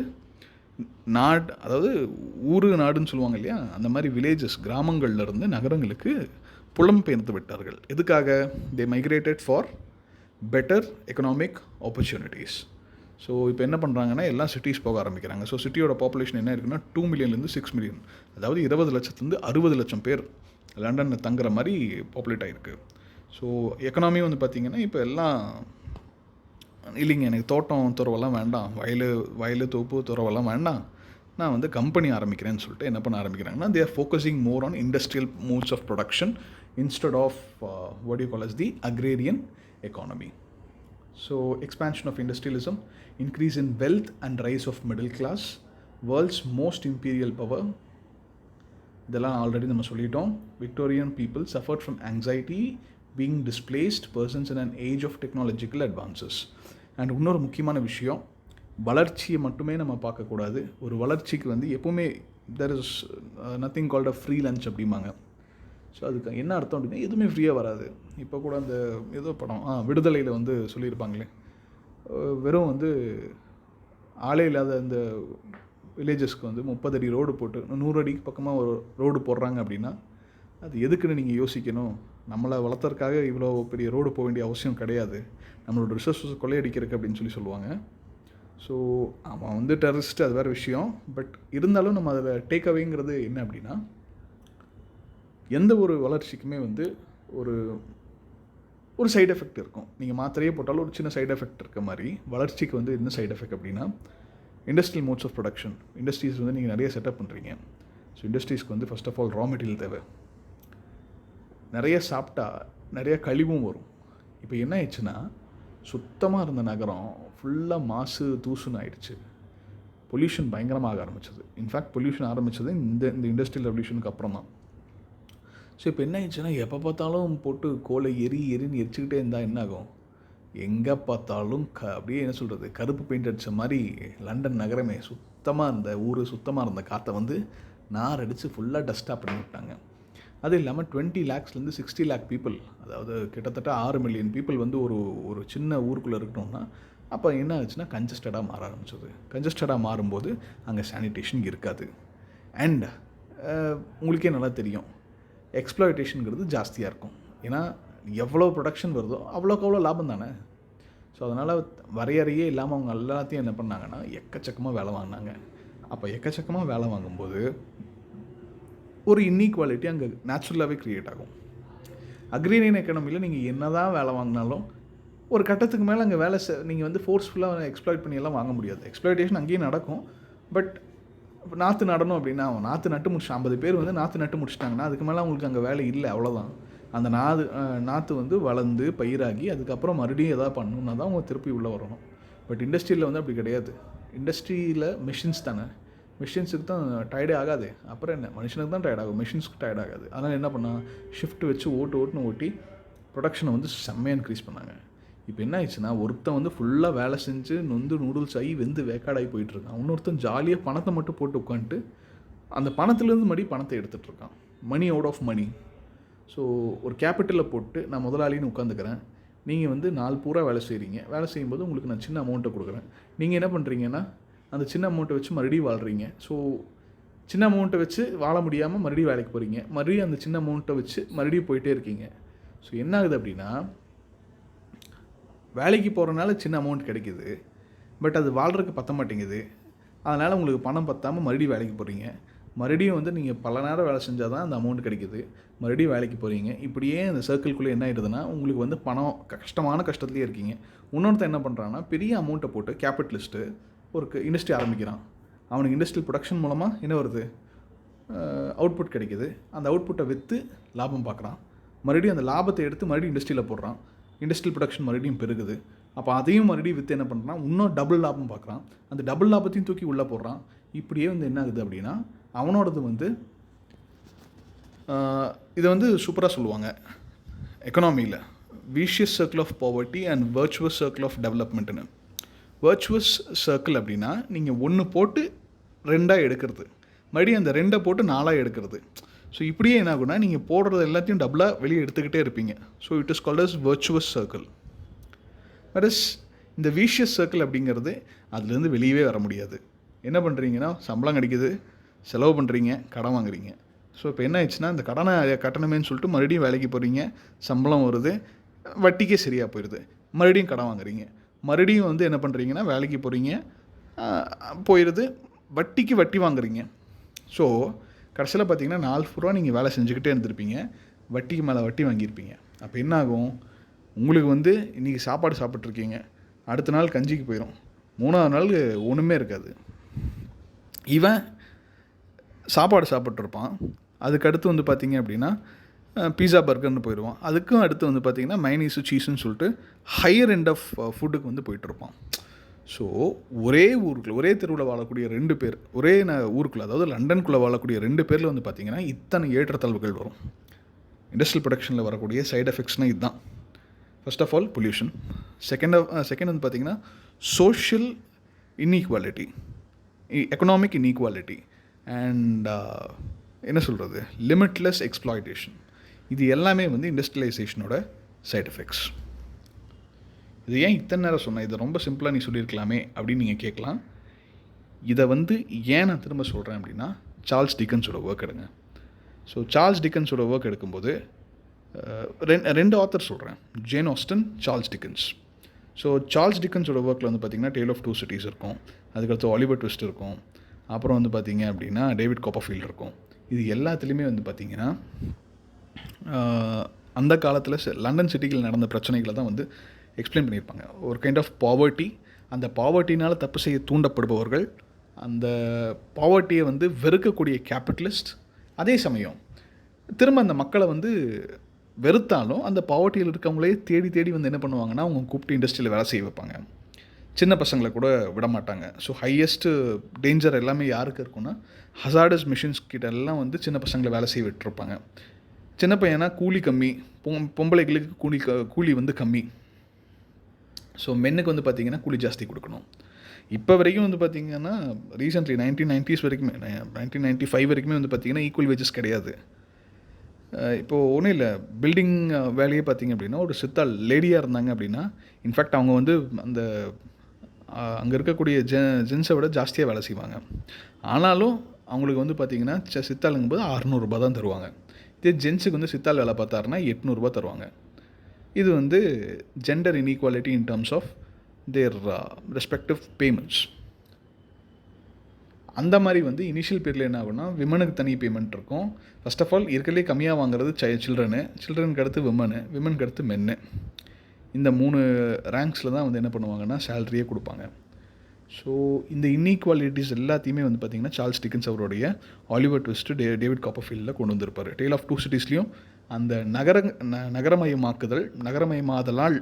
அதாவது நாடுன்னு சொல்லுவாங்க இல்லையா, அந்த மாதிரி வில்லேஜஸ் கிராமங்கள்லேருந்து நகரங்களுக்கு புலம்பெயர்ந்து விட்டார்கள். எதுக்காக? They migrated for better economic opportunities. So இப்போ என்ன பண்ணுறாங்கன்னா, எல்லாம் சிட்டிஸ் போக ஆரம்பிக்கிறாங்க. ஸோ சிட்டியோட பாப்புலேஷன் என்ன இருக்குன்னா 2 மில்லியன்லேருந்து 6 மில்லியன், அதாவது 20 லட்சத்துலேருந்து 60 லட்சம் பேர் லண்டனில் தங்குற மாதிரி பாப்புலேட் ஆகிருக்கு. ஸோ எக்கனாமி வந்து பார்த்திங்கன்னா இப்போ எல்லாம் இல்லைங்க, எனக்கு தோட்டம் துறவெல்லாம் வேண்டாம், வயல் தோப்பு துறவெல்லாம் வேண்டாம், நான் வந்து கம்பெனி ஆரம்பிக்கிறேன்னு சொல்லிட்டு என்ன பண்ண ஆரம்பிக்கிறாங்கன்னா, they are focusing more on industrial modes of production instead of what you call as the agrarian economy. So expansion of industrialism, increase in wealth and rise of middle class, world's most imperial power. இதெல்லாம் already நம்ம சொல்லிட்டோம். Victorian people suffered from anxiety, being displaced persons in an age of technological advances. And இன்னொரு முக்கியமான விஷயம், வளர்ச்சியை மட்டுமே நம்ம பார்க்கக்கூடாது. ஒரு வளர்ச்சிக்கு வந்து எப்போவுமே there is nothing called a free lunch அப்படிம்பாங்க. ஸோ அதுக்கு என்ன அர்த்தம் அப்படின்னா, எதுவுமே ஃப்ரீயாக வராது. இப்போ கூட அந்த ஏதோ படம் விடுதலையில் வந்து சொல்லியிருப்பாங்களே, வெறும் வந்து ஆளே இல்லாத அந்த வில்லேஜஸ்க்கு வந்து 30 அடி ரோடு போட்டு 100 அடிக்கு பக்கமாக ஒரு ரோடு போடுறாங்க அப்படின்னா, அது எதுக்குன்னு நீங்கள் யோசிக்கணும். நம்மளை வளர்த்துறதுக்காக இவ்வளோ பெரிய ரோடு போக வேண்டிய அவசியம் கிடையாது, நம்மளோட ரிசோர்ஸஸ் கொள்ளையடிக்கிறதுக்கு அப்படின்னு சொல்லுவாங்க. ஸோ அவன் வந்து டெரரிஸ்ட், அது வேறு விஷயம். பட் இருந்தாலும் நம்ம அதில் டேக் அவேங்கிறது என்ன அப்படின்னா, எந்த ஒரு வளர்ச்சிக்குமே வந்து ஒரு சைடு எஃபெக்ட் இருக்கும். நீங்கள் மாத்திரையே போட்டாலும் ஒரு சின்ன சைடு எஃபெக்ட் இருக்க மாதிரி, வளர்ச்சிக்கு வந்து என்ன சைடு எஃபெக்ட் அப்படின்னா, industrial modes of production. Industries வந்து நீங்கள் நிறைய செட்டப் பண்ணுறீங்க. ஸோ இண்டஸ்ட்ரீஸ்க்கு வந்து first of all raw material தேவை. நிறைய சாப்பிட்டா நிறைய கழிவும் வரும். இப்போ என்ன ஆயிடுச்சுன்னா, சுத்தமாக இருந்த நகரம் ஃபுல்லாக மாசு தூசுன்னு ஆயிடுச்சு. பொல்யூஷன் பயங்கரமாக ஆரம்பிச்சது. இன்ஃபேக்ட் பொல்யூஷன் ஆரம்பித்தது இந்த இண்டஸ்ட்ரியல் ரெவல்யூஷனுக்கு அப்புறம் தான். ஸோ இப்போ என்ன ஆயிடுச்சுன்னா, எப்போ பார்த்தாலும் போட்டு கோலை எரின்னு எரிச்சுக்கிட்டே இருந்தால் என்ன ஆகும், எங்கே பார்த்தாலும் அப்படியே என்ன சொல்கிறது, கருப்பு பெயிண்ட் அடித்த மாதிரி லண்டன் நகரமே சுத்தமாக இருந்த சுத்தமாக இருந்த காற்றை வந்து நார் அடித்து ஃபுல்லாக டஸ்ட்டாக பண்ணி விட்டாங்க. அது இல்லாமல் 20 lakhsலேருந்து 60 lakh பீப்புள், அதாவது கிட்டத்தட்ட 6 மில்லியன் பீப்புள் வந்து ஒரு சின்ன ஊருக்குள்ளே இருக்கணும்னா, அப்போ என்ன ஆச்சுன்னா கன்ஜஸ்டடாக மாற ஆரம்பிச்சது. கன்ஜஸ்டடாக மாறும்போது அங்கே சானிடேஷன் இருக்காது. அண்ட் உங்களுக்கே நல்லா தெரியும், எக்ஸ்ப்ளாய்டேஷனுங்கிறது ஜாஸ்தியாக இருக்கும். ஏன்னா எவ்வளோ ப்ரொடக்ஷன் வருதோ அவ்வளோக்கு அவ்வளோ லாபம் தானே. ஸோ அதனால் வரையறையே இல்லாமல் அவங்க எல்லாத்தையும் என்ன பண்ணாங்கன்னா, எக்கச்சக்கமாக வேலை வாங்கினாங்க. அப்போ எக்கச்சக்கமாக வேலை வாங்கும்போது ஒரு இன்இக்வாலிட்டி அங்கே நேச்சுரலாகவே க்ரியேட் ஆகும். அக்ரேரியன் எக்கனாமியில் நீங்கள் என்ன தான் வேலை வாங்கினாலும் ஒரு கட்டத்துக்கு மேலே அங்கே நீங்கள் வந்து ஃபோர்ஸ்ஃபுல்லாக எக்ஸ்ப்ளாய்ட் பண்ணியெல்லாம் வாங்க முடியாது. எக்ஸ்ப்ளாய்டேஷன் அங்கேயும் நடக்கும். பட் நாற்று நடணும் அப்படின்னா, அவன் நாற்று நட்டு முடிச்சு 50 பேர் வந்து நாற்று நட்டு முடிச்சிட்டாங்கன்னா அதுக்கு மேலே அவங்களுக்கு அங்கே வேலை இல்லை, அவ்வளோதான். அந்த நாற்று வந்து வளர்ந்து பயிராகி அதுக்கப்புறம் மறுபடியும் எதாவது பண்ணணுன்னா தான் அவங்க திருப்பி உள்ளே வரணும். பட் இண்டஸ்ட்ரியில் வந்து அப்படி கிடையாது. இண்டஸ்ட்ரியில் மிஷின்ஸ் தானே, மிஷின்ஸுக்கு தான் டயர்டே ஆகாது. அப்புறம் என்ன, மனுஷனுக்கு தான் டயர்ட் ஆகும், மிஷின்ஸுக்கு டயர்ட் ஆகாது. அதனால் என்ன பண்ணால், ஷிஃப்ட் வச்சு ஓட்டி ப்ரொடக்ஷனை வந்து செம்மையாக இன்க்ரீஸ் பண்ணாங்க. இப்போ என்ன ஆயிடுச்சுன்னா, ஒருத்தன் வந்து ஃபுல்லாக வேலை செஞ்சு நூடுல்ஸ் ஆகி வெந்து வேக்காடாகி போயிட்டுருக்கான். இன்னொருத்தன் ஜாலியாக பணத்தை மட்டும் போட்டு உட்காந்துட்டு அந்த பணத்துலேருந்து மறுபடியும் பணத்தை எடுத்துகிட்டு இருக்கான். Money out of money. So ஒரு கேபிட்டலில் போட்டு நான் முதலாளின்னு உட்காந்துக்கிறேன், நீங்கள் வந்து நாள் பூரா வேலை செய்கிறீங்க. வேலை செய்யும்போது உங்களுக்கு நான் சின்ன அமௌண்ட்டை கொடுக்குறேன். நீங்கள் என்ன பண்ணுறீங்கன்னா, அந்த சின்ன அமௌண்ட்டை வச்சு மறுபடியும் வாழ்கிறீங்க. ஸோ சின்ன அமௌண்ட்டை வச்சு வாழ முடியாமல் மறுபடியும் வேலைக்கு போகிறீங்க. மறுபடியும் அந்த சின்ன அமௌண்ட்டை வச்சு மறுபடியும் போயிட்டே இருக்கீங்க. ஸோ என்ன ஆகுது அப்படின்னா, வேலைக்கு போகிறனால சின்ன அமௌண்ட் கிடைக்கிது, பட் அது வாழ்கிறதுக்கு பற்ற மாட்டேங்குது. அதனால் உங்களுக்கு பணம் பற்றாமல் மறுபடியும் வேலைக்கு போகிறீங்க. மறுபடியும் வந்து நீங்கள் பல நேரம் வேலை செஞ்சால் தான் அந்த அமௌண்ட் கிடைக்கிது. மறுபடியும் வேலைக்கு போகிறீங்க. இப்படியே அந்த சர்க்கிள்குள்ளே என்ன ஆகிடுதுன்னா, உங்களுக்கு வந்து பணம் கஷ்டமான கஷ்டத்துலேயே இருக்கீங்க. இன்னொருத்தர் என்ன பண்ணுறான்னா, பெரிய அமௌண்ட்டை போட்டு கேபிட்டலிஸ்ட்டு ஒரு இண்டஸ்ட்ரி ஆரம்பிக்கிறான். அவனுக்கு இண்டஸ்ட்ரியல் ப்ரொடக்ஷன் மூலமாக என்ன வருது, அவுட்புட் கிடைக்கிது. அந்த அவுட்புட்டை விற்று லாபம் பார்க்குறான். மறுபடியும் அந்த லாபத்தை எடுத்து மறுபடியும் இண்டஸ்ட்ரியில் போடுறான். இண்டஸ்ட்ரியல் ப்ரொடக்ஷன் மறுபடியும் பெருகுது. அப்போ அதையும் மறுபடியும் விற்று என்ன பண்ணுறான், இன்னும் டபுள் லாபம் பார்க்குறான். அந்த டபுள் லாபத்தையும் தூக்கி உள்ளே போடுறான். இப்படியே வந்து என்ன ஆகுது அப்படின்னா, அவனோடது வந்து இதை வந்து சூப்பராக சொல்லுவாங்க எக்கனாமியில், vicious circle of poverty and virtuous circle of டெவலப்மெண்ட்டுன்னு. வர்ச்சுவஸ் சர்க்கிள் அப்படின்னா, நீங்கள் ஒன்று போட்டு 2 எடுக்கிறது, மறுபடியும் அந்த 2 போட்டு 4 எடுக்கிறது. ஸோ இப்படியே என்ன ஆகுனா நீங்கள் போடுறது எல்லாத்தையும் டபுளாக வெளியே எடுத்துக்கிட்டே இருப்பீங்க. So it is called as virtuous circle. Whereas இந்த வீஷியஸ் சர்க்கிள் அப்படிங்கிறது அதுலேருந்து வெளியவே வர முடியாது. என்ன பண்ணுறீங்கன்னா, சம்பளம் கிடைக்குது, செலவு பண்ணுறீங்க, கடன் வாங்குறீங்க. ஸோ இப்போ என்ன ஆயிடுச்சுன்னா, இந்த கடனை கட்டணமேன்னு சொல்லிட்டு மறுபடியும் வேலைக்கு போகிறீங்க, சம்பளம் வருது, வட்டிக்கே சரியாக போயிடுது, மறுபடியும் கடன் வாங்குறீங்க, மறுபடியும் வந்து என்ன பண்ணுறீங்கன்னா வேலைக்கு போகிறீங்க, போயிடுது, வட்டிக்கு வட்டி வாங்குறீங்க. ஸோ கடைசியில் பார்த்தீங்கன்னா 4 ரூபா நீங்கள் வேலை செஞ்சுக்கிட்டே இருந்திருப்பீங்க, வட்டிக்கு மேலே வட்டி வாங்கியிருப்பீங்க. அப்போ என்ன ஆகும், உங்களுக்கு வந்து இன்றைக்கி சாப்பாடு சாப்பிட்ருக்கீங்க, அடுத்த நாள் கஞ்சிக்கு போயிடும், 3ஆவது நாள் ஒன்றுமே இருக்காது. இவன் சாப்பாடு சாப்பிட்ருப்பான், அதுக்கடுத்து வந்து பார்த்திங்க அப்படின்னா பீஸா பர்கர்னு போயிடுவான், அதுக்கும் அடுத்து வந்து பார்த்திங்கன்னா மைனீஸு சீஸுன்னு சொல்லிட்டு ஹையர் எண்ட் ஆஃப் ஃபுட்டுக்கு வந்து போயிட்டுருப்பான். ஸோ ஒரே ஊருக்குள்ளே, ஒரே தெருவில் வாழக்கூடிய 2 பேர், ஒரே ஊருக்குள்ளே, அதாவது லண்டனுக்குள்ளே வாழக்கூடிய 2 பேரில் வந்து பார்த்திங்கன்னா இத்தனை ஏற்றத்தாழ்வுகள் வரும். இண்டஸ்ட்ரியல் ப்ரொடக்ஷனில் வரக்கூடிய சைடு எஃபெக்ட்ஸ்னால் இதுதான். First of all pollution, second வந்து பார்த்திங்கன்னா social inequality, economic inequality, and என்ன சொல்கிறது, லிமிட்லெஸ் எக்ஸ்ப்ளாய்டேஷன். இது எல்லாமே வந்து இண்டஸ்ட்ரியலைசேஷனோட சைடு எஃபெக்ட்ஸ். இது ஏன் இத்தனை நேரம் சொன்னேன், இதை ரொம்ப சிம்பிளாக நீ சொல்லியிருக்கலாமே அப்படின்னு நீங்கள் கேட்கலாம். இதை வந்து ஏன் நான் திரும்ப சொல்கிறேன் அப்படின்னா, சார்ல்ஸ் டிக்கன்ஸோட ஒர்க் எடுங்க. ஸோ சார்ல்ஸ் டிக்கன்ஸோட ஒர்க் எடுக்கும்போது 2 ஆத்தர் சொல்கிறேன், Jane Austen, Charles Dickens. So Charles டிக்கன்ஸோட ஒர்க்கில் வந்து பார்த்திங்கன்னா டேல் ஆஃப் 2 சிட்டிஸ் இருக்கும், அதுக்கடுத்து ஆலிவர் ட்விஸ்ட் இருக்கும், அப்புறம் வந்து பார்த்திங்க அப்படின்னா டேவிட் காப்பர்ஃபீல்ட் இருக்கும். இது எல்லாத்துலேயுமே வந்து பார்த்திங்கன்னா அந்த காலத்தில் லண்டன் சிட்டியில் நடந்த பிரச்சனைகளை தான் வந்து எக்ஸ்பிளைன் பண்ணியிருப்பாங்க. ஒரு கைண்ட் ஆஃப் பாவர்ட்டி, அந்த பாவர்ட்டினால் தப்பு செய்ய தூண்டப்படுபவர்கள், அந்த பாவர்ட்டியை வந்து வெறுக்கக்கூடிய கேபிட்டலிஸ்ட், அதே சமயம் திரும்ப அந்த மக்களை வந்து வெறுத்தாலும் அந்த பாவர்ட்டியில் இருக்கவங்களே தேடி தேடி வந்து என்ன பண்ணுவாங்கன்னா அவங்க கூப்பிட்டு இண்டஸ்ட்ரியில் வேலை செய்ய வைப்பாங்க, சின்ன பசங்களை கூட விட மாட்டாங்க. ஸோ ஹையஸ்ட்டு டேஞ்சர் எல்லாமே யாருக்கு இருக்குன்னா ஹசார்டஸ் மிஷின்ஸ் கிட்ட எல்லாம் வந்து சின்ன பசங்களை வேலை செய்ய விட்டுருப்பாங்க. சின்ன பையனா கூலி கம்மி, பொம்பளைகளுக்கு கூலி வந்து கம்மி. ஸோ மென்னுக்கு வந்து பார்த்திங்கன்னா கூலி ஜாஸ்தி கொடுக்கணும். இப்போ வரைக்கும் வந்து பார்த்திங்கன்னா ரீசெண்ட்லி 1990s வரைக்குமே, 1995 வரைக்குமே வந்து பார்த்திங்கன்னா ஈக்குவல் வேஜஸ் கிடையாது. இப்போது ஒன்றும் இல்லை, பில்டிங் வேலையே பார்த்திங்க அப்படின்னா ஒரு சித்தாள் லேடியாக இருந்தாங்க அப்படின்னா, இன்ஃபேக்ட் அவங்க வந்து அந்த அங்கே இருக்கக்கூடிய ஜென்ஸை விட ஜாஸ்தியாக வேலை செய்வாங்க. ஆனாலும் அவங்களுக்கு வந்து பார்த்திங்கன்னா சித்தாளுங்கும்போது 600 ரூபா தான் தருவாங்க. இதே ஜென்ஸுக்கு வந்து சித்தாள் வேலை பார்த்தாருன்னா 800 ரூபா தருவாங்க. இது வந்து gender inequality in terms of their respective payments. அந்த மாதிரி வந்து இனிஷியல் பீரியடில் என்ன ஆகும்னா விமனுக்கு தனி பேமெண்ட் இருக்கும். ஃபர்ஸ்ட் ஆஃப் ஆல் இருக்கிறதுலே கம்மியாக வாங்குறது சில்ட்ரனுக்கு அடுத்து விமனுக்கு அடுத்து மென்னு. இந்த 3 ரேங்க்ஸில் தான் வந்து என்ன பண்ணுவாங்கன்னா சேலரியே கொடுப்பாங்க. ஸோ இந்த இன்ஈக்வாலிட்டிஸ் எல்லாத்தையுமே வந்து பார்த்திங்கன்னா சார்ல்ஸ் டிக்கன்ஸ் அவருடைய ஆலிவர் ட்விஸ்ட்டு டேவிட் காப்பர்ஃபீல்டில் கொண்டு வந்திருப்பார். டேல் ஆஃப் 2 சிட்டிஸ்லேயும் அந்த நகரமயமாதலால்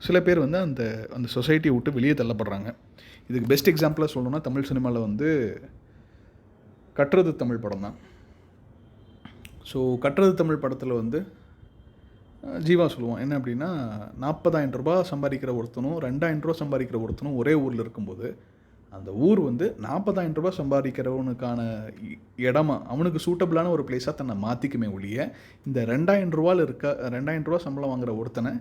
சில பேர் வந்து அந்த சொசைட்டியை விட்டு வெளியே தள்ளப்படுறாங்க. இதுக்கு பெஸ்ட் எக்ஸாம்பிளாக சொல்லணும்னா தமிழ் சினிமாவில் வந்து கட்டுறது தமிழ் படம் தான். ஸோ கட்டுறது தமிழ் படத்தில் வந்து ஜீவா சொல்லுவான் என்ன அப்படின்னா, 40,000 ரூபா சம்பாதிக்கிற ஒருத்தனும் 2,000 ரூபா சம்பாதிக்கிற ஒருத்தனும் ஒரே ஊரில் இருக்கும்போது அந்த ஊர் வந்து 40,000 ரூபா சம்பாதிக்கிறவனுக்கான இடமா அவனுக்கு சூட்டபிளான ஒரு பிளேஸாக தன்னை மாற்றிக்குமே ஒழிய இந்த 2,000 ரூபா சம்பளம் வாங்குகிற ஒருத்தனை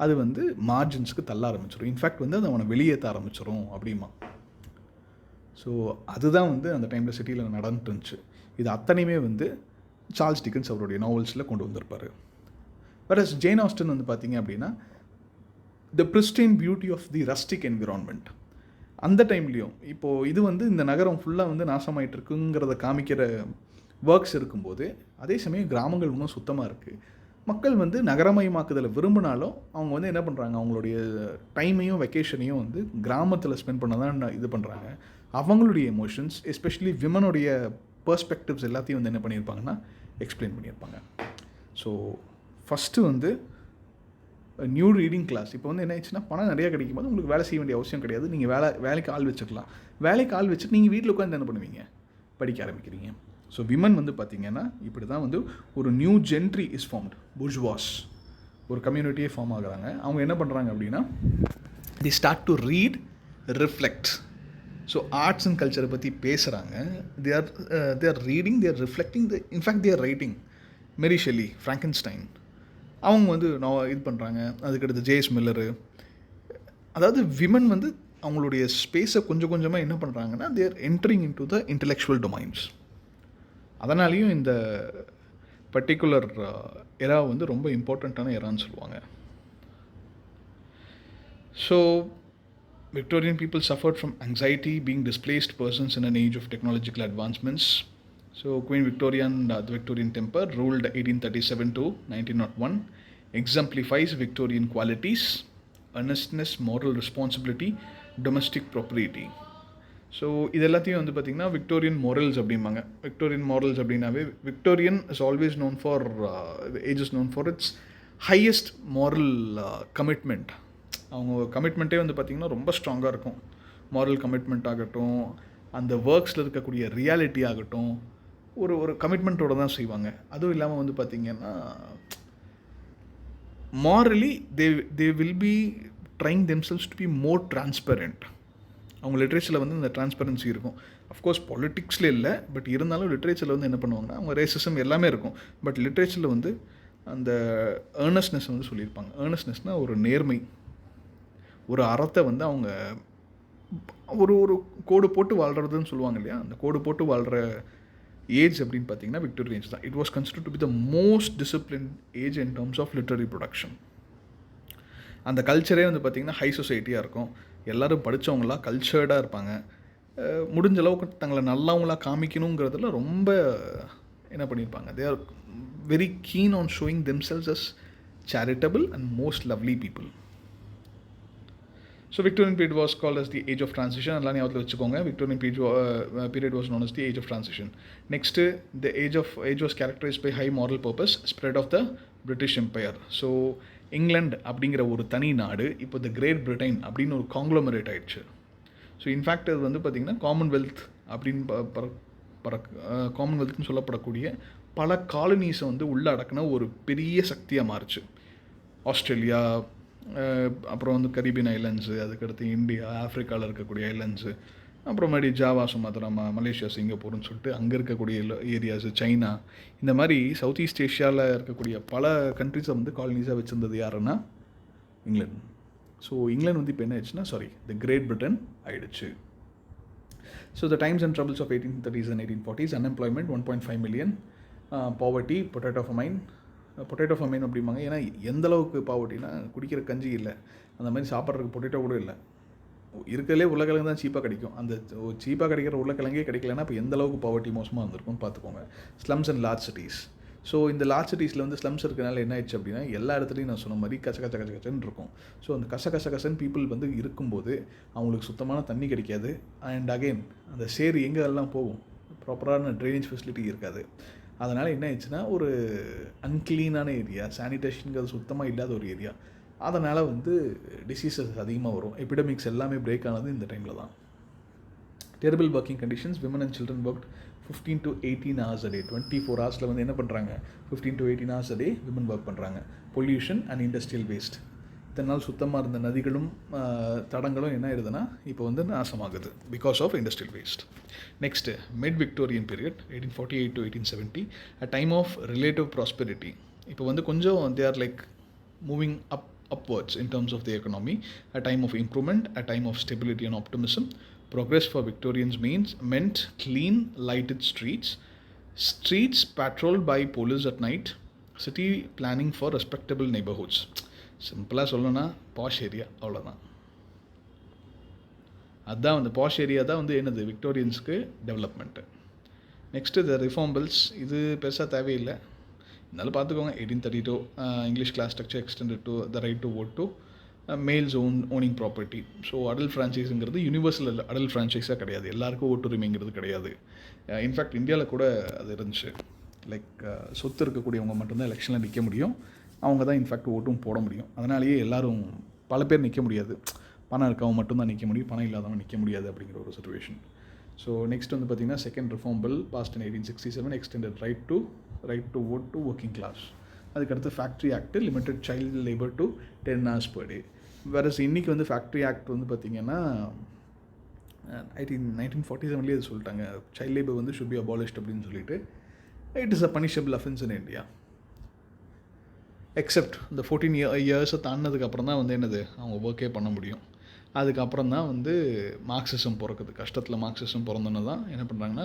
அது வந்து மார்ஜின்ஸுக்கு தள்ள ஆரம்பிச்சிடும். இன்ஃபேக்ட் வந்து அது அவனை வெளியேற்ற ஆரம்பிச்சிடும் அப்படிமா. ஸோ அதுதான் வந்து அந்த டைமில் சிட்டியில் நடந்துட்டு இருந்துச்சு. இது அத்தனையுமே வந்து சார்ல்ஸ் டிக்கன்ஸ் அவருடைய நாவல்ஸில் கொண்டு வந்திருப்பார். வேறஸ் ஜேன் ஆஸ்டன் வந்து பார்த்திங்க அப்படின்னா the pristine beauty of the rustic environment. அந்த டைம்லேயும் இப்போது இது வந்து இந்த நகரம் ஃபுல்லாக வந்து நாசமாயிட்டு இருக்குங்கிறத காமிக்கிற ஒர்க்ஸ் இருக்கும்போது அதே சமயம் கிராமங்கள் இன்னும் சுத்தமாக இருக்குது. மக்கள் வந்து நகரமயமாக்குதலை விரும்பினாலும் அவங்க வந்து என்ன பண்ணுறாங்க, அவங்களுடைய டைமையும் வெக்கேஷனையும் வந்து கிராமத்தில் ஸ்பெண்ட் பண்ண தான் இது பண்ணுறாங்க. அவங்களுடைய எமோஷன்ஸ் எஸ்பெஷலி விமனுடைய பெர்ஸ்பெக்டிவ்ஸ் எல்லாத்தையும் வந்து என்ன பண்ணியிருப்பாங்கன்னா எக்ஸ்பிளைன் பண்ணியிருப்பாங்க. ஸோ ஃபஸ்ட்டு வந்து நியூ ரீடிங் கிளாஸ். இப்போ வந்து என்ன ஆயிடுச்சுன்னா பணம் நிறையா கிடைக்கும் போது உங்களுக்கு வேலை செய்ய வேண்டிய அவசியம் கிடையாது. நீங்கள் வேலைக்கு ஆள் வச்சுக்கலாம். வேலைக்கு ஆள் வச்சுட்டு நீங்கள் வீட்டில் உட்காந்து என்ன பண்ணுவீங்க, படிக்க ஆரம்பிக்கிறீங்க. ஸோ விமன் வந்து பார்த்திங்கன்னா இப்படி தான் வந்து ஒரு new gentry is formed, bourgeois ஒரு கம்யூனிட்டியே ஃபார்ம் ஆகுறாங்க. அவங்க என்ன பண்ணுறாங்க அப்படின்னா they start to read, reflect so arts and கல்ச்சரை பற்றி பேசுகிறாங்க. They are reading, they are reflecting, in fact they are writing. Mary Shelley, Frankenstein, அவங்க வந்து இது பண்ணுறாங்க. அதுக்கடுத்து ஜேஎஸ் மில்லரு. அதாவது விமன் வந்து அவங்களுடைய ஸ்பேஸை கொஞ்சம் கொஞ்சமாக என்ன பண்ணுறாங்கன்னா, they are entering into the intellectual domains. அதனாலேயும் இந்த பர்டிகுலர் எரா வந்து ரொம்ப இம்பார்ட்டண்ட்டான எரான்னு சொல்லுவாங்க. So Victorian people suffered from anxiety, being displaced persons in an age of technological advancements. So Queen Victoria and the Victorian temper, ruled 1837 to 1901, exemplifies Victorian qualities: earnestness, moral responsibility, domestic propriety. So இது எல்லாத்தையும் வந்து பார்த்திங்கன்னா Victorian morals அப்படிம்பாங்க. Victorian morals அப்படின்னாவே, Victorian is always known for, age is known for it's highest moral commitment. அவங்க கமிட்மெண்ட்டே வந்து பார்த்திங்கன்னா ரொம்ப ஸ்ட்ராங்காக இருக்கும். மாரல் கமிட்மெண்ட் ஆகட்டும், அந்த ஒர்க்ஸில் இருக்கக்கூடிய ரியாலிட்டி ஆகட்டும், ஒரு கமிட்மெண்ட்டோடு தான் செய்வாங்க. அதுவும் இல்லாமல் வந்து பார்த்திங்கன்னா morally they will be trying themselves to be more transparent. அவங்க லிட்ரேச்சரில் வந்து இந்த டிரான்ஸ்பரன்சி இருக்கும். அஃப்கோர்ஸ் பொலிட்டிக்ஸில் இல்லை, பட் இருந்தாலும் லிட்ரேச்சரில் வந்து என்ன பண்ணுவாங்கன்னா, அவங்க ரேசிசம் எல்லாமே இருக்கும், பட் லிட்ரேச்சரில் வந்து அந்த ஏர்னஸ்னஸ் வந்து சொல்லியிருப்பாங்க. ஏர்னஸ்னஸ்னால் ஒரு நேர்மை, ஒரு அறத்தை வந்து அவங்க ஒரு கோடு போட்டு வாழ்கிறதுன்னு சொல்லுவாங்க இல்லையா, அந்த கோடு போட்டு வாழ்கிற ஏஜ் அப்படின்னு பார்த்தீங்கன்னா விக்டோரியன் ஏஜ் தான். It was considered to be the most discipline age in terms of literary production. அந்த கல்ச்சரே வந்து பார்த்திங்கன்னா ஹை சொசைட்டியாக இருக்கும். எல்லோரும் படித்தவங்களாம் கல்ச்சர்டாக இருப்பாங்க. முடிஞ்ச அளவுக்கு தங்களை நல்லவங்களாக காமிக்கணுங்கிறதுல ரொம்ப என்ன பண்ணியிருப்பாங்க. They are very keen on showing themselves as charitable and most lovely people. So Victorian period was called as the age of transition. எல்லாம் ஞாபகத்தில் வச்சுக்கோங்க. Victorian period was known as the age of transition. Next the age was characterized by high moral purpose, spread of the British empire. So England அப்படிங்கிற ஒரு தனி நாடு இப்போ த great Britain அப்படின்னு ஒரு காங்க்ளோமரேட் ஆயிடுச்சு. ஸோ இன்ஃபேக்ட் அது வந்து பார்த்திங்கன்னா காமன்வெல்த் அப்படின்னு காமன்வெல்த்னு சொல்லப்படக்கூடிய பல காலனிஸை வந்து உள்ளடக்கின ஒரு பெரிய சக்தியாக மாறுச்சு. ஆஸ்திரேலியா, அப்புறம் வந்து கரீபியன் ஐலண்ட்ஸு, அதுக்கடுத்து இந்தியா, ஆஃப்ரிக்காவில் இருக்கக்கூடிய ஐலண்ட்ஸு, அப்புறமேடி ஜாவா, சுமத்ரா, மலேசியா, சிங்கப்பூர்னு சொல்லிட்டு அங்கே இருக்கக்கூடிய ஏரியாஸு, சைனா, இந்த மாதிரி சவுத் ஈஸ்ட் ஏஷியாவில் இருக்கக்கூடிய பல கண்ட்ரிஸை வந்து காலனிஸாக வச்சுருந்தது யாருன்னா இங்கிலாந்து. ஸோ இங்கிலாந்து வந்து இப்போ என்ன ஆயிடுச்சுன்னா த கிரேட் பிரிட்டன் ஆயிடுச்சு. So the times and troubles of 1830s and 1840s, unemployment 1.5 million, poverty, potato famine அப்படிம்பாங்க. ஏன்னா எந்தளவுக்கு பாவர்ட்டினா, குடிக்கிற கஞ்சி இல்லை, அந்த மாதிரி சாப்பிட்றதுக்கு பொட்டேட்டோ கூட இல்லை. இருக்கிறதுலே உருளைக்கிழங்கு தான் சீப்பாக கிடைக்கும். அந்த சீப்பாக கிடைக்கிற உருளைக்கிழங்கே கிடைக்கலன்னா இப்போ எந்த அளவுக்கு பாவர்ட்டி மோசமாக இருந்திருக்கும்னு பார்த்துக்கோங்க. Slums and large cities. So இந்த லார்ஜ் சிட்டிஸில் வந்து ஸ்லம்ஸ் இருக்கிறனால என்ன ஆயிடுச்சு அப்படின்னா, எல்லா இடத்துலையும் நான் சொன்ன மாதிரி கச்சன்னு இருக்கும். ஸோ அந்த கசன்னு பீப்புள் வந்து இருக்கும்போது அவங்களுக்கு சுத்தமான தண்ணி கிடைக்காது. அண்ட் அகெயின் அந்த சேறு எங்கெல்லாம் போகும், ப்ராப்பரான ட்ரைனேஜ் ஃபெசிலிட்டி இருக்காது. அதனால் என்ன ஆயிடுச்சுன்னா, ஒரு அன்க்ளீனான ஏரியா, சானிடேஷனுங்கிறது சுத்தமாக இல்லாத ஒரு ஏரியா. அதனால் வந்து டிசீசஸ் அதிகமாக வரும். எபிடமிக்ஸ் எல்லாமே பிரேக் ஆனது இந்த டைமில் தான். Terrible working conditions, women and children worked 15 to 18 hours a day. 24 ஹவர்ஸில் வந்து என்ன பண்ணுறாங்க, 15 to 18 hours a day women work பண்ணுறாங்க. Pollution and industrial waste. இத்தனை நாள் சுத்தமாக இருந்த நதிகளும் தடங்களும் என்ன ஆயிடுதுன்னா இப்போ வந்து நாசமாகுது because of industrial waste. Next mid Victorian period 1848 to 1870, a time of relative prosperity. இப்போ வந்து கொஞ்சம் they are like moving upwards in terms of the economy, a time of improvement, a time of stability and optimism. Progress for Victorians meant clean, lighted streets patrolled by police at night, city planning for respectable neighborhoods. சிம்பிளாக சொல்லணும்னா bash area, அவ்வளோதான். அதுதான் வந்து bash area தான் வந்து என்னது விக்டோரியன்ஸ்க்கு development. Next the reform bills. இது பெருசாக தேவையில்லை, இருந்தாலும் பார்த்துக்கோங்க. 1832 English class structure extended to the right to vote to males owning property. So adult ஃப்ரான்ச்சைஸுங்கிறது யூனிவர்சல் அடல்ட் ஃப்ரான்ச்சைஸாக கிடையாது, எல்லாருக்கும் ஓட்டுரிமைங்கிறது கிடையாது. இன்ஃபேக்ட் இந்தியாவில் கூட அது இருந்துச்சு. லைக் சொத்து இருக்கக்கூடியவங்க மட்டும்தான் எலெக்ஷனில் நிற்க முடியும், அவங்க தான் இன்ஃபேக்ட் ஓட்டும் போட முடியும். அதனாலேயே எல்லோரும் பல பேர் நிற்க முடியாது. பணம் இருக்கவங்க மட்டும்தான் நிற்க முடியும், பணம் இல்லாதவங்க நிற்க முடியாது அப்படிங்கிற ஒரு சுச்சுவேஷன். ஸோ நெக்ஸ்ட் வந்து பார்த்திங்கன்னா second reform bill passed in 1867 extended right to vote to working class. அதுக்கடுத்து factory act limited child labour to 10 hours per day. வேறு இன்றைக்கி வந்து ஃபேக்ட்ரி ஆக்ட் வந்து பார்த்திங்கன்னா 1947 அது சொல்லிட்டாங்க, சைல்ட் லேபர் வந்து ஷுட் பி அபாலிஷ்ட் அப்படின்னு சொல்லிட்டு. It is a punishable offence in India. Accept இந்த 14 இயர்ஸை தாண்டினதுக்கப்புறம் தான் வந்து என்னது அவங்க ஒர்க்கே பண்ண முடியும். அதுக்கப்புறம் தான் வந்து மார்க்சிசம் பிறக்குது. கஷ்டத்தில் மார்க்சிசம் பிறந்தோன்னு தான் என்ன பண்ணுறாங்கன்னா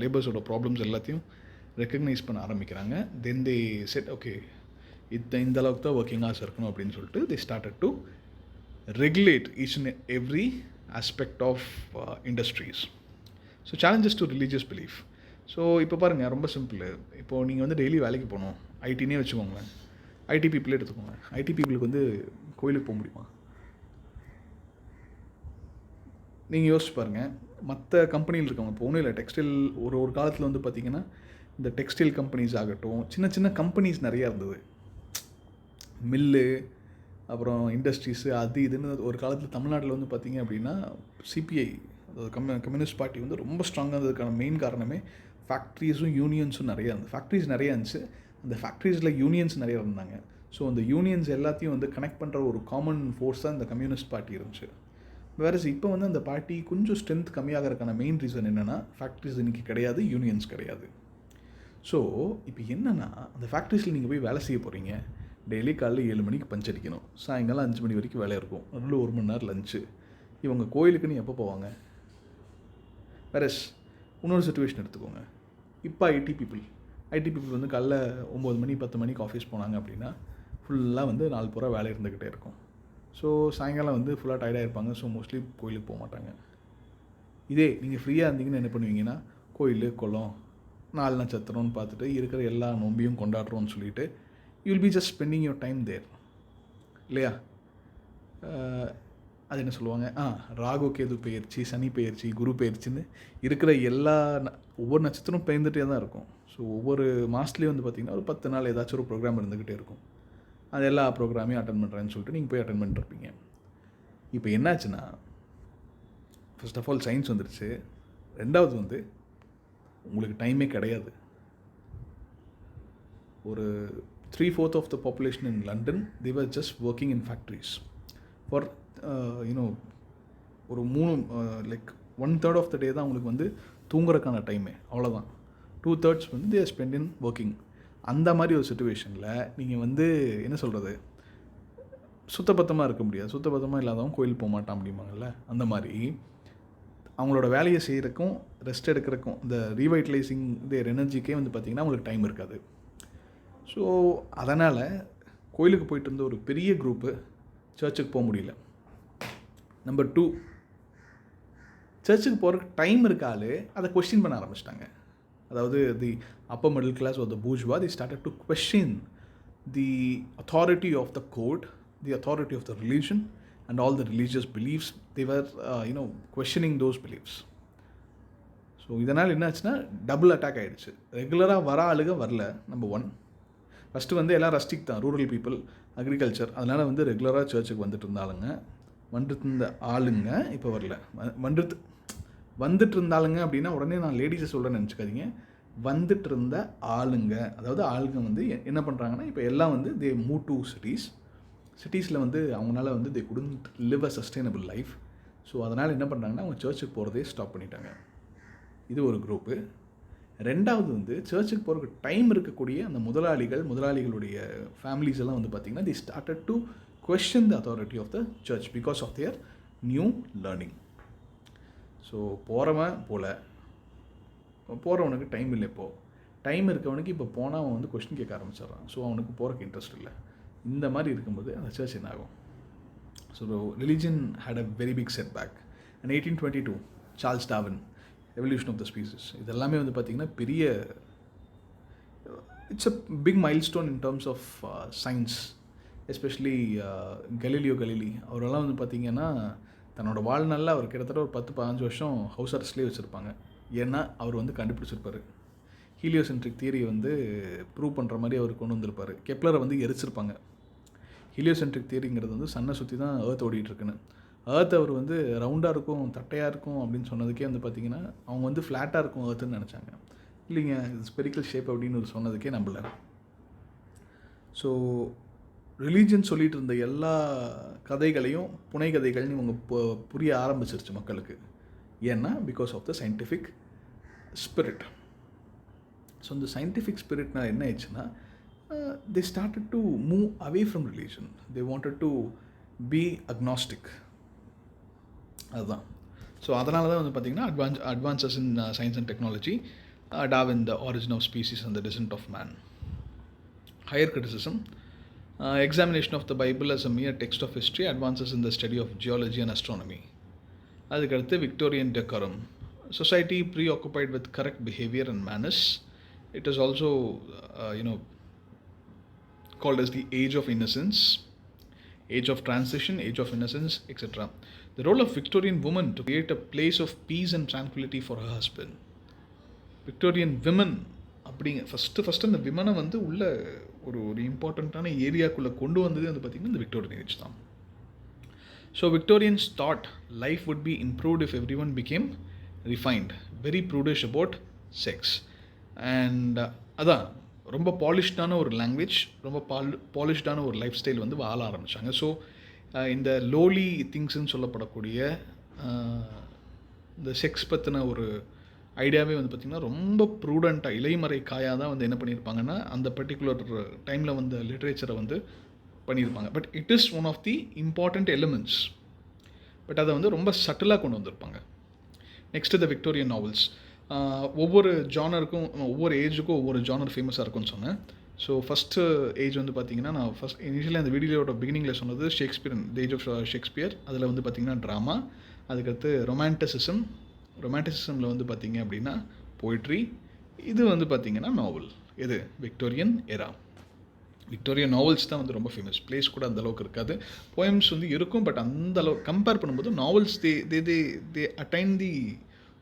லேபர்ஸோட ப்ராப்ளம்ஸ் எல்லாத்தையும் ரெக்கக்னைஸ் பண்ண ஆரம்பிக்கிறாங்க. தென் தே செட் ஓகே இந்த அளவுக்கு தான் ஒர்க்கிங் ஹவர்ஸ் இருக்கணும் அப்படின்னு சொல்லிட்டு they started to regulate each and every aspect of industries. So challenges to religious belief. So இப்போ பாருங்கள், ரொம்ப சிம்பிள். இப்போது நீங்கள் வந்து டெய்லி வேலைக்கு போகணும், ஐடினே வச்சுக்கோங்களேன், ஐடி பீப்புளே எடுத்துக்கோங்க. ஐடி பீப்புளுக்கு வந்து கோயிலுக்கு போக முடியுமா? நீங்கள் யோசிச்சு பாருங்கள். மற்ற கம்பெனியில் இருக்கவங்க இப்போ ஒன்றும் இல்லை, டெக்ஸ்டைல் ஒரு காலத்தில் வந்து பார்த்திங்கன்னா இந்த டெக்ஸ்டைல் கம்பெனிஸ் ஆகட்டும், சின்ன சின்ன கம்பெனிஸ் நிறையா இருந்தது, மில்லு, அப்புறம் இண்டஸ்ட்ரீஸு, அது இதுன்னு. ஒரு காலத்தில் தமிழ்நாட்டில் வந்து பார்த்திங்க அப்படின்னா சிபிஐ, அதாவது கம்யூனிஸ்ட் பார்ட்டி வந்து ரொம்ப ஸ்ட்ராங்காக இருந்ததுக்கான மெயின் காரணமே ஃபேக்ட்ரிஸும் யூனியன்ஸும் நிறையா இருந்தது. ஃபேக்ட்ரிஸ் நிறையா இருந்துச்சு, அந்த ஃபேக்ட்ரிஸில் யூனியன்ஸ் நிறையா இருந்தாங்க. ஸோ அந்த யூனியன்ஸ் எல்லாத்தையும் வந்து கனெக்ட் பண்ணுற ஒரு காமன் ஃபோர்ஸ் தான் இந்த கம்யூனிஸ்ட் பார்ட்டி இருந்துச்சு. வேறு இப்போ வந்து அந்த பார்ட்டி கொஞ்சம் ஸ்ட்ரென்த் கம்மியாகிறதுக்கான மெயின் ரீசன் என்னென்னா, ஃபேக்ட்ரிஸ் இன்றைக்கி கிடையாது, யூனியன்ஸ் கிடையாது. ஸோ இப்போ என்னென்னா, அந்த ஃபேக்ட்ரிஸில் நீங்கள் போய் வேலை செய்ய போகிறீங்க, டெய்லி காலையில் 7 மணிக்கு பஞ்ச் அடிக்கணும், சாயங்காலம் 5 மணி வரைக்கும் வேலை இருக்கும், நடுவில் 1 மணி நேரம் லஞ்சு. இவங்க கோயிலுக்குன்னு எப்போ போவாங்க? வேறஸ் இன்னொரு சுச்சுவேஷன் எடுத்துக்கோங்க. இப்போ ஐடி பீப்புள் வந்து காலைல 9 மணி 10 மணிக்கு ஆஃபீஸ் போனாங்க அப்படின்னா ஃபுல்லாக வந்து 4 பூரா வேலை இருந்துக்கிட்டே இருக்கும். ஸோ சாயங்காலம் வந்து ஃபுல்லாக டயர்டாக இருப்பாங்க. ஸோ மோஸ்ட்லி கோயிலுக்கு போக மாட்டாங்க. இதே நீங்கள் ஃப்ரீயாக இருந்தீங்கன்னு என்ன பண்ணுவீங்கன்னா, கோயில் குளம் 4 நட்சத்திரம்னு பார்த்துட்டு இருக்கிற எல்லா நோம்பியும் கொண்டாடுறோன்னு சொல்லிட்டு you will be just spending your time there, இல்லையா? அது என்ன சொல்லுவாங்க, ராகு கேது பெயர்ச்சி, சனி பெயர்ச்சி, குரு பெயர்ச்சின்னு இருக்கிற எல்லா ஒவ்வொரு நட்சத்திரம் பெயர்ந்துகிட்டே தான் இருக்கும். ஸோ ஒவ்வொரு மாதத்துலேயும் வந்து பார்த்திங்கன்னா ஒரு 10 நாள் ஏதாச்சும் ஒரு ப்ரோக்ராம் இருந்துக்கிட்டே இருக்கும். அது எல்லா ப்ரோக்ராமையும் அட்டன் பண்ணுறேன்னு சொல்லிட்டு நீங்கள் போய் அட்டன் பண்ணிட்டுருப்பீங்க. இப்போ என்னாச்சுன்னா, ஃபர்ஸ்ட் ஆஃப் ஆல் சயின்ஸ் வந்துடுச்சு, ரெண்டாவது வந்து உங்களுக்கு டைமே கிடையாது. ஒரு 3/4 of the population in London they were just working in factories for ஒரு 1/3 ஆஃப் த டே தான் உங்களுக்கு வந்து தூங்குறதுக்கான டைமே, அவ்வளோதான். 2/3 வந்து they are spent in working. அந்த மாதிரி ஒரு சுச்சுவேஷனில் நீங்கள் வந்து என்ன சொல்கிறது, சுத்தபத்தமாக இருக்க முடியாது. சுத்தபத்தமாக இல்லாதவங்க கோயில் போக மாட்டான் அப்படிம்பாங்கல்ல, அந்த மாதிரி அவங்களோட வேலையை செய்கிறக்கும் ரெஸ்ட் எடுக்கிறக்கும் இந்த ரீவைட்டலைசிங் தேர் எனர்ஜிக்கே வந்து பார்த்திங்கன்னா அவங்களுக்கு டைம் இருக்காது. ஸோ அதனால் கோயிலுக்கு போயிட்டு இருந்த ஒரு பெரிய குரூப்பு சர்ச்சுக்கு போக முடியல. நம்பர் 2, சர்ச்சுக்கு போகிறதுக்கு டைம் இருக்காது, அதை கொஸ்டின் பண்ண ஆரம்பிச்சிட்டாங்க. அதாவது the upper middle class or the bourgeois, they started to question the authority of the court, the authority of the religion and all the religious beliefs. They were questioning those beliefs. So இதனால் என்ன ஆச்சுன்னா double attack ஆகிடுச்சு. ரெகுலராக வர ஆளுங்க வரல. Number 1, first வந்து எல்லாம் ரஸ்டிக் தான், ரூரல் பீப்புள், அக்ரிகல்ச்சர், அதனால் வந்து ரெகுலராக சர்ச்சுக்கு வந்துட்டு இருந்த ஆளுங்க இப்போ வரல. வந்துட்டு இருந்தாலுங்க அப்படின்னா உடனே நான் லேடிஸை சொல்கிறேன்னு நினச்சிக்காதீங்க. வந்துட்டு இருந்த ஆளுங்க, அதாவது ஆளுங்க வந்து என்ன பண்ணுறாங்கன்னா இப்போ எல்லாம் வந்து தே மூவ் டு சிட்டிஸில் வந்து அவங்களால வந்து they couldn't live a sustainable life. So அதனால் என்ன பண்ணுறாங்கன்னா அவங்க சர்ச்சுக்கு போகிறதே ஸ்டாப் பண்ணிட்டாங்க. இது ஒரு குரூப்பு. ரெண்டாவது வந்து சர்ச்சுக்கு போகிறதுக்கு டைம் இருக்கக்கூடிய அந்த முதலாளிகளுடைய ஃபேமிலிஸ் எல்லாம் வந்து பார்த்திங்கன்னா they started to question the authority of the church because of their new learning. So போகிறவனுக்கு டைம் இல்லை. இப்போது டைம் இருக்கவனுக்கு இப்போ போனால் அவன் வந்து கொஸ்டின் கேட்க ஆரம்பிச்சிட்றான். ஸோ அவனுக்கு போகிறக்கு இன்ட்ரெஸ்ட் இல்லை. இந்த மாதிரி இருக்கும்போது அந்த சர்ச் என்ன ஆகும்? So religion had a very big setback. And 1822 Charles Darwin, evolution of the species, இதெல்லாமே வந்து பார்த்திங்கன்னா பெரிய it's a big milestone in terms of science. Especially Galileo அவரெல்லாம் வந்து பார்த்திங்கன்னா தன்னோட வாழ்நாளில் அவர் கிட்டத்தட்ட ஒரு 10-15 வருஷம் ஹவுஸ் அரெஸ்ட்லேயே வச்சுருப்பாங்க. ஏன்னா அவர் வந்து கண்டுபிடிச்சிருப்பார், ஹீலியோசென்ட்ரிக் தியரியை வந்து ப்ரூவ் பண்ணுற மாதிரி அவர் கொண்டு வந்திருப்பார். கெப்லரை வந்து எரிச்சிருப்பாங்க. ஹீலியோசென்ட்ரிக் தியரிங்கிறது வந்து சன்னை சுற்றி தான் ஏர்த் ஓடிட்டுருக்குன்னு. ஏர்த் அவர் வந்து ரவுண்டாக இருக்கும், தட்டையாக இருக்கும் அப்படின்னு சொன்னதுக்கே வந்து பார்த்திங்கன்னா அவங்க வந்து ஃப்ளாட்டாக இருக்கும் ஏர்த்துன்னு நினச்சாங்க. இல்லைங்க, இது ஸ்பெரிக்கல் ஷேப் அப்படின்னு ஒரு சொன்னதுக்கே நம்பலை. ஸோ ரிலீஜன் சொல்லிகிட்டு இருந்த எல்லா கதைகளையும் புனை கதைகள்னு இவங்க புரிய ஆரம்பிச்சிருச்சு மக்களுக்கு. ஏன்னா because of the scientific spirit. So இந்த சயின்டிஃபிக் ஸ்பிரிட்னால் என்ன ஆயிடுச்சுன்னா they started to move away from religion. They wanted to be agnostic. அதுதான். ஸோ அதனால தான் வந்து பார்த்திங்கன்னா advances in science and technology, Darwin, the origin of species and the descent of man. Higher criticism, examination of the Bible as a mere text of history, advances in the study of geology and astronomy. அதுக்கடுத்து Victorian decorum, society preoccupied with correct behavior and manners. It is also called as the age of innocence, age of transition, age of innocence, etc. The role of Victorian woman to create a place of peace and tranquility for her husband. Victorian women அப்படிங்க first அந்த விமனை வந்து உள்ள ஒரு இம்பார்ட்டண்ட்டான ஏரியாக்குள்ளே கொண்டு வந்தது வந்து பார்த்திங்கன்னா இந்த விக்டோரியன் ஏஜ் தான். So Victorians thought life would be improved if everyone became refined, very prudish about sex. And அதான் ரொம்ப பாலிஷ்டான ஒரு லாங்குவேஜ், ரொம்ப பாலிஷ்டான ஒரு லைஃப் ஸ்டைல் வந்து வாழ ஆரம்பித்தாங்க. ஸோ இந்த லோலி திங்ஸ்ன்னு சொல்லப்படக்கூடிய இந்த செக்ஸ் பற்றின ஒரு ஐடியாவே வந்து பார்த்திங்கன்னா ரொம்ப ப்ரூடண்ட்டாக இலைமறை காயாக தான் வந்து என்ன பண்ணியிருப்பாங்கன்னா அந்த பர்டிகுலர் டைமில் வந்து லிட்ரேச்சரை வந்து பண்ணியிருப்பாங்க. But it is one of the important elements. But அதை வந்து ரொம்ப சட்டிலாக கொண்டு வந்திருப்பாங்க. Next the Victorian novels. ஒவ்வொரு ஜானருக்கும் ஒவ்வொரு ஏஜுக்கும் ஒவ்வொரு ஜானர் ஃபேமஸாக இருக்கும்னு சொன்னேன். ஸோ ஃபஸ்ட்டு ஏஜ் வந்து பார்த்திங்கன்னா நான் இனிஷியலாக அந்த வீடியோட பிகினிங்கில் சொன்னது Shakespeare, the age of Shakespeare. அதில் வந்து பார்த்திங்கன்னா ட்ராமா, அதுக்கடுத்து ரொமான்டிசிசமில் வந்து பார்த்திங்க அப்படின்னா போய்ட்ரி, இது வந்து பார்த்திங்கன்னா நாவல். இது விக்டோரியன் எரா. விக்டோரியன் நாவல்ஸ் தான் வந்து ரொம்ப ஃபேமஸ். பிளேஸ் கூட அந்தளவுக்கு இருக்காது, போயம்ஸ் வந்து இருக்கும், பட் அந்தளவுக்கு கம்பேர் பண்ணும்போது novels they attained the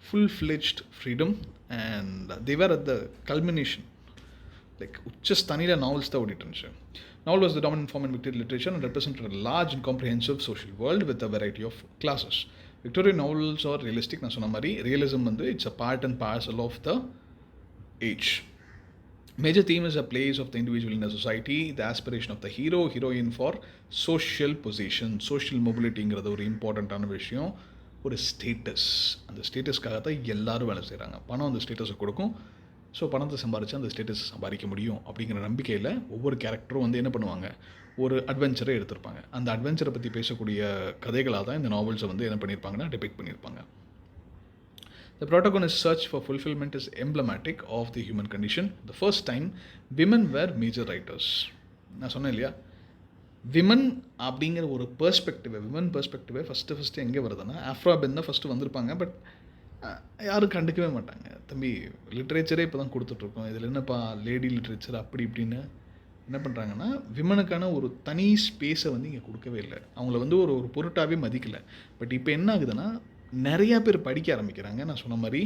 full-fledged freedom and they were at the culmination. Like உச்சஸ்தானியில் நாவல்ஸ் தான் ஓடிட்டு இருந்துச்சு. Novel was the dominant form in Victorian literature and represented a large and comprehensive social world with a variety of classes. Victorian novels are realistic. நான் சொன்ன மாதிரி realism வந்து it's a part and parcel of the age. Major theme is a place of the individual in the society, the aspiration of the hero, heroine for social position, social mobilityங்கிறது ஒரு இம்பார்ட்டண்ட்டான விஷயம். ஒரு status, அந்த ஸ்டேட்டஸ்க்காக தான் எல்லோரும் வேலை செய்கிறாங்க. பணம் அந்த ஸ்டேட்டஸை கொடுக்கும். ஸோ பணத்தை சம்பாரித்து அந்த ஸ்டேட்டஸை சம்பாதிக்க முடியும் அப்படிங்கிற நம்பிக்கையில் ஒவ்வொரு கேரக்டரும் வந்து என்ன பண்ணுவாங்க, ஒரு அட்வென்ச்சரை எடுத்திருப்பாங்க. அந்த அட்வென்ச்சரை பற்றி பேசக்கூடிய கதைகளாக தான் இந்த நாவல்ஸை வந்து என்ன பண்ணியிருப்பாங்கன்னா டிபெக்ட் பண்ணியிருப்பாங்க. The protagonist's search for fulfillment is emblematic of the human condition. The first time women were major writers. நான் சொன்னேன் இல்லையா, விமன் அப்படிங்கிற ஒரு விமன் பெர்ஸ்பெக்டிவை ஃபஸ்ட்டு எங்கே வருதுன்னா ஆஃப்ராபென் தான் ஃபஸ்ட்டு வந்திருப்பாங்க. பட் யாரும் கண்டுக்கவே மாட்டாங்க. தம்பி லிட்ரேச்சரே இப்போ தான் கொடுத்துட்ருக்கோம், இதில் என்னப்பா லேடி லிட்ரேச்சர் அப்படி இப்படின்னு என்ன பண்ணுறாங்கன்னா விமனுக்கான ஒரு தனி ஸ்பேஸை வந்து இங்கே கொடுக்கவே இல்லை. அவங்கள வந்து ஒரு பொருட்டாகவே மதிக்கலை. பட் இப்போ என்ன ஆகுதுன்னா நிறையா பேர் படிக்க ஆரம்பிக்கிறாங்க. நான் சொன்ன மாதிரி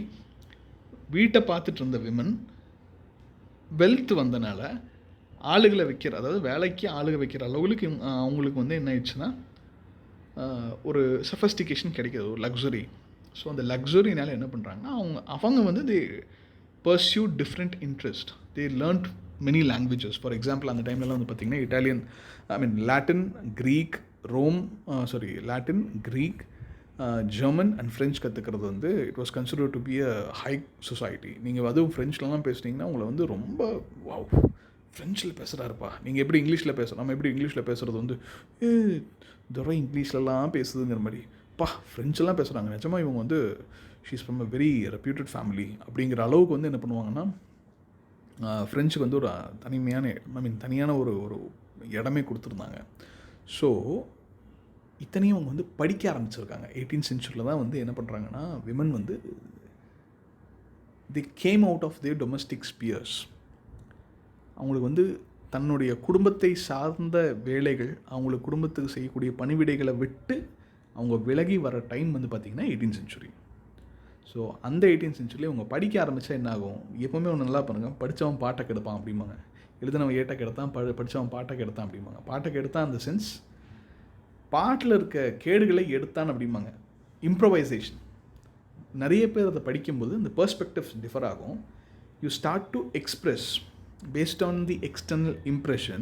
வீட்டை பார்த்துட்டு இருந்த விமன் வெல்த் வந்தனால ஆளுகளை வைக்கிற, அதாவது வேலைக்கு ஆளுக வைக்கிற அளவுக்கு அவங்களுக்கு வந்து என்ன ஆயிடுச்சுன்னா ஒரு சஃபஸ்டிகேஷன் கிடைக்கிது, ஒரு லக்ஸுரி. ஸோ அந்த லக்ஸுரினால என்ன பண்ணுறாங்கன்னா அவங்க வந்து they pursue different interest. They learned many languages. For example அந்த டைம்லலாம் வந்து பார்த்திங்கன்னா Italian, Latin, Greek, German and French கற்றுக்கிறது வந்து it was considered to be a high society. நீங்கள் அதுவும் ஃப்ரெஞ்ச்லலாம் பேசுனீங்கன்னா உங்களை வந்து ரொம்ப வாவ் ஃப்ரெஞ்சில் பேசுகிறாருப்பா, நீங்கள் எப்படி இங்கிலீஷில் பேசுகிறோம், நம்ம எப்படி இங்கிலீஷில் பேசுகிறது வந்து தூரம் இங்கிலீஷ்லலாம் பேசுதுங்கிற மாதிரி, ஃப்ரெஞ்செல்லாம் பேசுகிறாங்க, நிஜமாக இவங்க வந்து she's from a very reputed family அப்படிங்கிற அளவுக்கு வந்து என்ன பண்ணுவாங்கன்னா ஃப்ரெஞ்சுக்கு வந்து ஒரு தனியான ஒரு இடமே கொடுத்துருந்தாங்க. ஸோ இத்தனையும் அவங்க வந்து படிக்க ஆரம்பிச்சிருக்காங்க. 18th centuryல தான் வந்து என்ன பண்ணுறாங்கன்னா விமன் வந்து the came out of their domestic spheres. அவங்களுக்கு வந்து தன்னுடைய குடும்பத்தை சார்ந்த வேலைகள், அவங்களுக்கு குடும்பத்துக்கு செய்யக்கூடிய பணிவிடைகளை விட்டு அவங்க விலகி வர டைம் வந்து பார்த்திங்கன்னா 18th century. ஸோ அந்த 18th centuryல அவங்க படிக்க ஆரம்பித்தா என்ன ஆகும், எப்போவுமே ஒன்று நல்லா பாருங்கள், படித்தவன் பாட்டை கெடுப்பான் அப்படிம்பாங்க, எழுதினவன் ஏட்டை கெடுத்தான், படித்தவன் பாட்டை கெடுத்தான் அப்படிம்பாங்க. பாட்டை கெடுத்தான் அந்த சென்ஸ் பாட்டில் இருக்க கேடுகளை எடுத்தான் அப்படிம்பாங்க. இம்ப்ரவைசேஷன். நிறைய பேர் அதை படிக்கும்போது இந்த பெர்ஸ்பெக்டிவ்ஸ் டிஃபர் ஆகும். You start to express based on the external impression,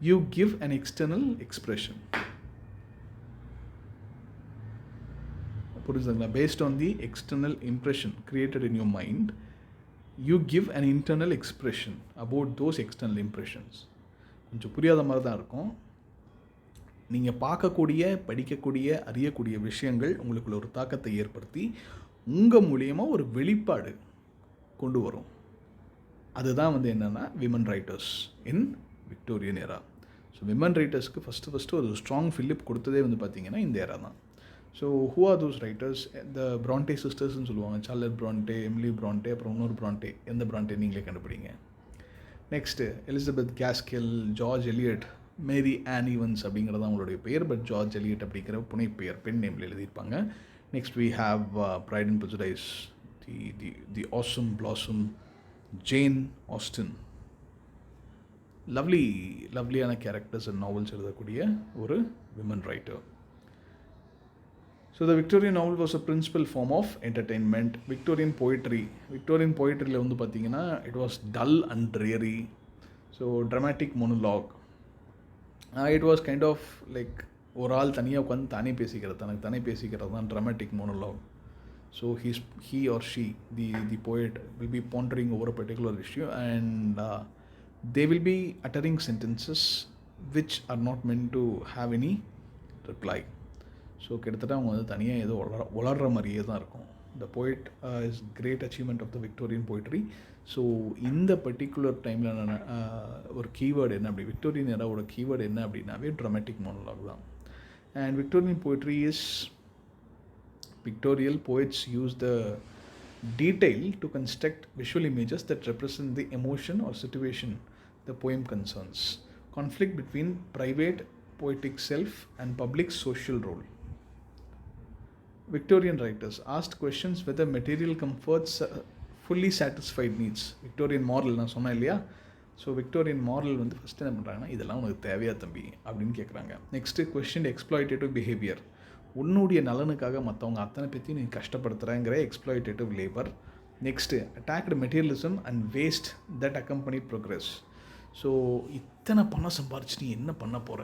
you give an external expression. புரிஞ்சுதுங்களா? Based on the external impression created in your mind, you give an internal expression about those external impressions. கொஞ்சம் புரியாத மாதிரி தான் இருக்கும். நீங்கள் பார்க்கக்கூடிய, படிக்கக்கூடிய, அறியக்கூடிய விஷயங்கள் உங்களுக்குள்ள ஒரு தாக்கத்தை ஏற்படுத்தி உங்கள் மூலியமாக ஒரு வெளிப்பாடு கொண்டு வரும். அதுதான் வந்து என்னென்னா women writers in Victorian era. So women ரைட்டர்ஸ்க்கு ஃபஸ்ட்டு ஒரு ஸ்ட்ராங் ஃபில்லிப் கொடுத்ததே வந்து பார்த்திங்கன்னா இந்த ஏரா தான். So who are those writers? The Bronte சிஸ்டர்ஸ்ன்னு சொல்லுவாங்க. சார்லட் ப்ராண்டே, எமிலி ப்ராண்டே, அப்புறம் இன்னொரு ப்ராண்டே. எந்த ப்ராண்டே நீங்களே கண்டுபிடிங்க. Next Elizabeth Gaskell, George Eliot, Mary Ann Evans அப்படிங்கிறது அவங்களுடைய பெயர். பட் ஜார்ஜ் எலியட் அப்படிங்கிற புனை பெயர், பெண் நேமில் எழுதியிருப்பாங்க. Next we have Pride and Prejudice, the awesome blossom, Jane Austen. லவ்லியான கேரக்டர்ஸ் அண்ட் நாவல்ஸ் எழுதக்கூடிய ஒரு women writer. So the Victorian novel was a principal form of entertainment. Victorian போய்ட்ரியில் வந்து பார்த்திங்கன்னா it was dull and dreary. So dramatic monologue. It was kind of like ஒரு ஆள் தனியாக உட்காந்து தனக்கு தானே பேசிக்கிறது தான் dramatic monologue. So he or she, the poet will be pondering over a particular issue and they will be uttering sentences which are not meant to have any reply. So கிட்டத்தட்ட அவங்க வந்து தனியாக ஏதோ வளர்கிற மாதிரியே தான் இருக்கும். த poet is great achievement of the Victorian poetry. So இந்த பர்டிகுலர் டைமில் நான் ஒரு கீவேர்டு என்ன அப்படி விக்டோரியன் ஏராவோட கீவேர்டு என்ன அப்படின்னாவே ட்ராமாட்டிக் மோனோலாக் தான். And Victorian poetry is pictorial. Poets use the detail to construct visual images that represent the emotion or situation the poem concerns. Conflict between private poetic self and public social role. Victorian writers asked questions whether material comforts fully satisfied needs. Victorian moral நான் சொன்னேன் இல்லையா? So Victorian moral வந்து first என்ன பண்ணுறாங்கன்னா, இதெல்லாம் உனக்கு தேவையா தம்பி அப்படின்னு கேட்குறாங்க. Next question exploitative behaviour. உன்னுடைய நலனுக்காக மற்றவங்க அத்தனை பற்றி நீ கஷ்டப்படுத்துகிறேங்கிற exploitative labour. Next attacked materialism and waste that accompany progress. So இத்தனை பணம் சம்பாரிச்சு நீ என்ன பண்ண போகிற?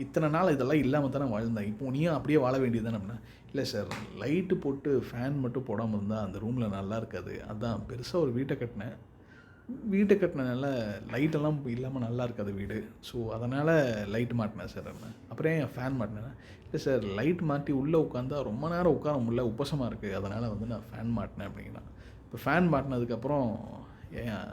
இத்தனை நாள் இதெல்லாம் இல்லாமல் தானே வாழ்ந்தேன், இப்போ நீயும் அப்படியே வாழ வேண்டியது தானே அப்படின்னா, இல்லை சார் லைட்டு போட்டு ஃபேன் மட்டும் போடாமல் இருந்தால் அந்த ரூமில் நல்லா இருக்காது. அதான் பெருசாக ஒரு வீட்டை கட்டினனால லைட்டெல்லாம் இல்லாமல் நல்லா இருக்காது வீடு. ஸோ அதனால் லைட் மாட்டினேன் சார். அப்புறம் ஏன் ஃபேன் மாட்டினேன்? இல்லை சார் லைட் மாட்டி உள்ளே உட்காந்தா ரொம்ப நேரம் உட்கார முடியல, உப்பசமாக இருக்குது, அதனால் வந்து நான் ஃபேன் மாட்டினேன் அப்படின்னா. இப்போ ஃபேன் மாட்டினதுக்கப்புறம் ஏன்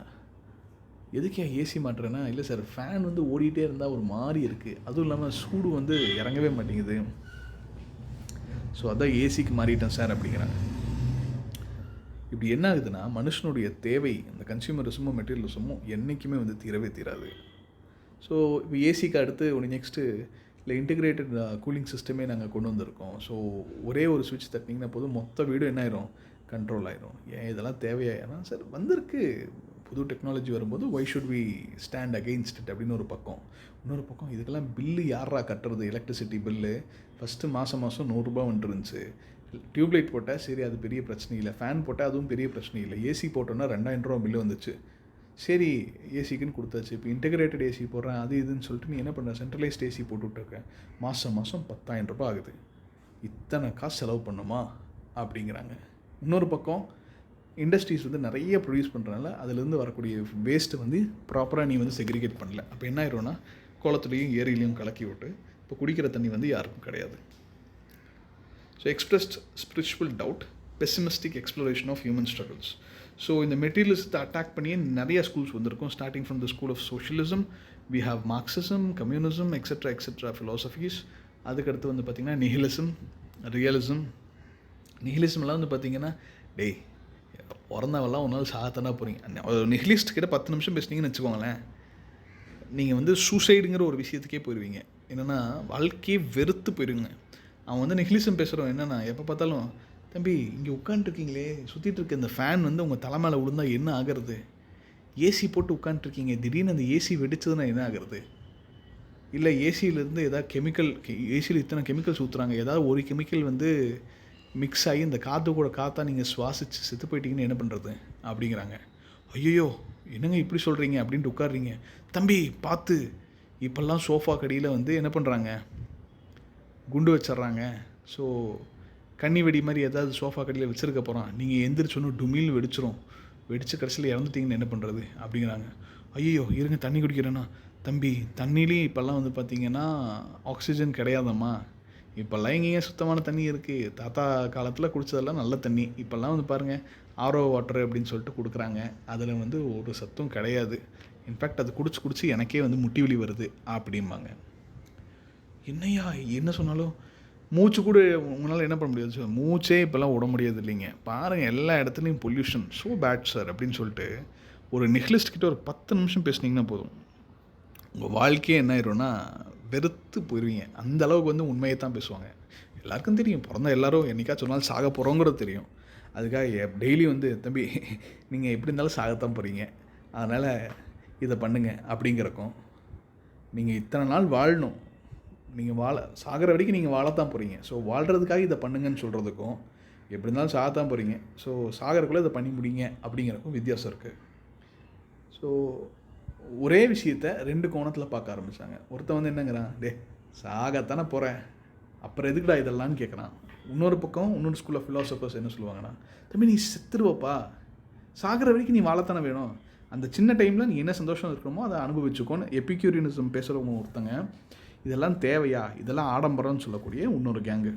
எதுக்கு ஏசி மாட்டுறேன்னா, இல்லை சார் ஃபேன் வந்து ஓடிட்டே இருந்தால் ஒரு மாதிரி இருக்குது, அதுவும் இல்லாமல் சூடு வந்து இறங்கவே மாட்டேங்குது, ஸோ அதான் ஏசிக்கு மாறிட்டேன் சார் அப்படிங்கிறாங்க. இப்படி என்ன ஆகுதுன்னா, மனுஷனுடைய தேவை இந்த கன்சியூமரிசமும் மெட்டீரியலிசமும் என்றைக்குமே வந்து தீரவே தீராது. ஸோ இப்போ ஏசிக்கு அடுத்து ஒரு நெக்ஸ்ட்டு இல்லை இன்டிகிரேட்டட் கூலிங் சிஸ்டமே நாங்கள் கொண்டு வந்திருக்கோம். ஸோ ஒரே ஒரு சுவிட்ச் தட்டினீங்கன்னா போதும் மொத்த வீடும் என்ன ஆயிரும், கண்ட்ரோல் ஆயிரும். ஏன் இதெல்லாம் தேவையானா சார் வந்திருக்கு புது டெக்னாலஜி வரும்போது why should we stand against it அப்படின்னு ஒரு பக்கம். இன்னொரு பக்கம் இதுக்கெல்லாம் பில்லு யாரா கட்டுறது, எலக்ட்ரிசிட்டி பில்லு ஃபஸ்ட்டு மாதம் $100 வந்துருந்துச்சு. டியூப்லைட் போட்டால் சரி அது பெரிய பிரச்சனை இல்லை, ஃபேன் போட்டால் அதுவும் பெரிய பிரச்சனை இல்லை, ஏசி போட்டோன்னா $2000 பில்லு வந்துச்சு. சரி ஏசிக்குன்னு கொடுத்தாச்சு, இப்போ இன்டெகிரேட்டட் ஏசி போடுறேன் அது இதுன்னு சொல்லிட்டு நீ என்ன பண்ணுற, சென்ட்ரலைஸ்ட் ஏசி போட்டுவிட்ருக்கேன், மாதம் $10,000 ஆகுது, இத்தனை காசு செலவு பண்ணுமா அப்படிங்கிறாங்க. இன்னொரு பக்கம் இண்டஸ்ட்ரீஸ் வந்து நிறைய ப்ரொடியூஸ் பண்ணுறனால அதுலேருந்து வரக்கூடிய வேஸ்ட்டு வந்து ப்ராப்பராக நீ வந்து செக்ரிகேட் பண்ணல. அப்போ என்ன ஆயிரும்னா குளத்துலேயும் ஏரியிலையும் கலக்கி விட்டு இப்போ குடிக்கிற தண்ணி வந்து யாருக்கும் கிடையாது. So expressed spiritual doubt, pessimistic exploration of human struggles. So இந்த மெட்டீரியலிசத்தை அட்டாக் பண்ணியே நிறைய ஸ்கூல்ஸ் வந்திருக்கும். Starting from the school of socialism, we have Marxism, communism, etcetera philosophies. அதுக்கடுத்து வந்து பார்த்திங்கன்னா நிஹிலிசம், ரியலிசம். நிஹிலிசம்லாம் வந்து பார்த்திங்கன்னா டேய் பிறந்தவெல்லாம் ஒரு நாள் சாகத்தானா போகிறீங்க. நிஹிலிஸ்ட் கிட்ட 10 நிமிஷம் பேசுனீங்கன்னு வச்சுக்கோங்களேன், நீங்கள் வந்து சூசைடுங்கிற ஒரு விஷயத்துக்கே போயிடுவீங்க. என்னென்னா வாழ்க்கையே வெறுத்து போயிடுங்க. அவன் வந்து நிஹிலிசம் பேசுகிறோம் என்னென்னா, எப்போ பார்த்தாலும் தம்பி இங்கே உட்காந்துருக்கீங்களே சுற்றிட்டு இருக்க இந்த ஃபேன் வந்து உங்கள் தலை மேலே விழுந்தால் என்ன ஆகிறது, ஏசி போட்டு உட்காந்துருக்கீங்க திடீர்னு அந்த ஏசி வெடிச்சதுன்னா என்ன ஆகிறது, இல்லை ஏசியிலேருந்து ஏதாவது கெமிக்கல், ஏசியில் இத்தனை கெமிக்கல்ஸ் ஊற்றுறாங்க, ஏதாவது ஒரு கெமிக்கல் வந்து மிக்ஸ் ஆகி இந்த காற்று கூட காற்றா நீங்கள் சுவாசித்து செத்து போயிட்டீங்கன்னு என்ன பண்ணுறது அப்படிங்கிறாங்க. ஐயோ என்னங்க இப்படி சொல்கிறீங்க அப்படின்ட்டு உட்காடுறீங்க. தம்பி பார்த்து இப்போல்லாம் சோஃபா கடியில் வந்து என்ன பண்ணுறாங்க, குண்டு வச்சிட்றாங்க. ஸோ கன்னி வெடி மாதிரி ஏதாவது சோஃபா கடையில் வச்சுருக்க போகிறான், நீங்கள் எந்திரிச்சோன்னு டுமில் வெடிச்சிரும், வெடித்து கடைசியில் இறந்துட்டிங்கன்னு என்ன பண்ணுறது அப்படிங்கிறாங்க. ஐயோ இருங்க தண்ணி குடிக்கிறேன்னா, தம்பி தண்ணிலேயும் இப்போல்லாம் வந்து பார்த்திங்கன்னா ஆக்சிஜன் கிடையாதம்மா, இப்போல்லாம் எங்கேங்க சுத்தமான தண்ணி இருக்குது, தாத்தா காலத்தில் குடித்ததெல்லாம் நல்ல தண்ணி, இப்போல்லாம் வந்து பாருங்கள் ஆரோ வாட்டர் அப்படின்னு சொல்லிட்டு கொடுக்குறாங்க, அதில் வந்து ஒரு சத்தும் கிடையாது, இன்ஃபேக்ட் அது குடிச்சு எனக்கே வந்து முட்டி வலி வருது அப்படிம்பாங்க. என்னையா என்ன சொன்னாலும் மூச்சு கூட உங்களால் என்ன பண்ண முடியாது சார், மூச்சே இப்போல்லாம் விட முடியாது இல்லைங்க, பாருங்கள் எல்லா இடத்துலையும் பொல்யூஷன், ஸோ பேட் சார் அப்படின்னு சொல்லிட்டு ஒரு நெக்லிஸ்ட் கிட்ட ஒரு 10 நிமிஷம் பேசுனீங்கன்னா போதும், உங்கள் வாழ்க்கையே என்ன ஆயிரும்னா வெறுத்து போயிடுவீங்க. அந்த அளவுக்கு வந்து உண்மையை தான் பேசுவாங்க. எல்லாருக்கும் தெரியும், பிறந்த எல்லோரும் என்றைக்காச்சும் ஒரு நாள் சாக போகிறோங்கிறது தெரியும். அதுக்காக டெய்லி வந்து தம்பி நீங்கள் எப்படி இருந்தாலும் சாகத்தான் போகிறீங்க, அதனால் இதை பண்ணுங்கள் அப்படிங்கிறக்கும், நீங்கள் இத்தனை நாள் வாழணும், நீங்கள் சாகிற வரைக்கும் நீங்கள் வாழத்தான் போகிறீங்க, ஸோ வாழ்கிறதுக்காக இதை பண்ணுங்கன்னு சொல்கிறதுக்கும், எப்படி இருந்தாலும் சாகத்தான் போகிறீங்க, ஸோ சாகிறக்குள்ளே இதை பண்ணி முடிங்க அப்படிங்கிறக்கும் வித்தியாசம் இருக்குது. ஸோ ஒரே விஷயத்தை 2 கோணத்தில் பார்க்க ஆரம்பித்தாங்க. ஒருத்தன் வந்து என்னங்கிறான், சாகத்தானே போகிறேன் அப்புறம் எதுக்குடா இதெல்லாம்னு கேட்குறான். இன்னொரு பக்கம் இன்னொரு ஸ்கூல் ஆஃப் ஃபிலாசபர்ஸ் என்ன சொல்லுவாங்கன்னா, தம்பி நீ செத்துருவப்பா, சாகிற வரைக்கும் நீ வாழத்தானே வேணும், அந்த சின்ன டைமில் நீ என்ன சந்தோஷம் இருக்கணுமோ அதை அனுபவிச்சுக்கோன்னு எபிக்யூரியனிசம் பேசுகிறவங்க ஒருத்தங்க. இதெல்லாம் தேவையா, இதெல்லாம் ஆடம்பரம்னு சொல்லக்கூடிய இன்னொரு கேங்கு.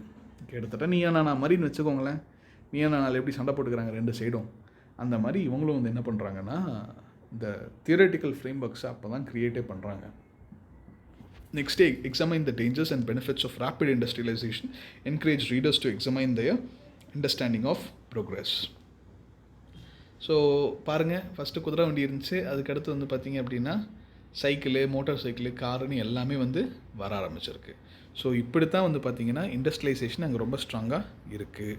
கிட்டத்தட்ட நீ நான் மாதிரின்னு வச்சுக்கோங்களேன், நீ நான் எப்படி சண்டை போட்டுக்கிறாங்க 2 சைடும், அந்த மாதிரி இவங்களும் வந்து என்ன பண்ணுறாங்கன்னா இந்த தியரட்டிக்கல் ஃப்ரேம்ஒர்க்ஸை அப்போ தான் க்ரியேட்டே பண்ணுறாங்க. Next, examine the dangers and benefits of rapid industrialization. Encourage readers to examine their understanding of progress. So பாருங்கள், ஃபஸ்ட்டு குதிரை வண்டி இருந்துச்சு, அதுக்கடுத்து வந்து பார்த்திங்க அப்படின்னா சைக்கிளு, மோட்டார் சைக்கிளு, காருன்னு எல்லாமே வந்து வர ஆரம்பிச்சிருக்கு. ஸோ இப்படி தான் வந்து பார்த்திங்கன்னா இண்டஸ்ட்ரியலைசேஷன் அங்கே ரொம்ப ஸ்ட்ராங்காக இருக்குது.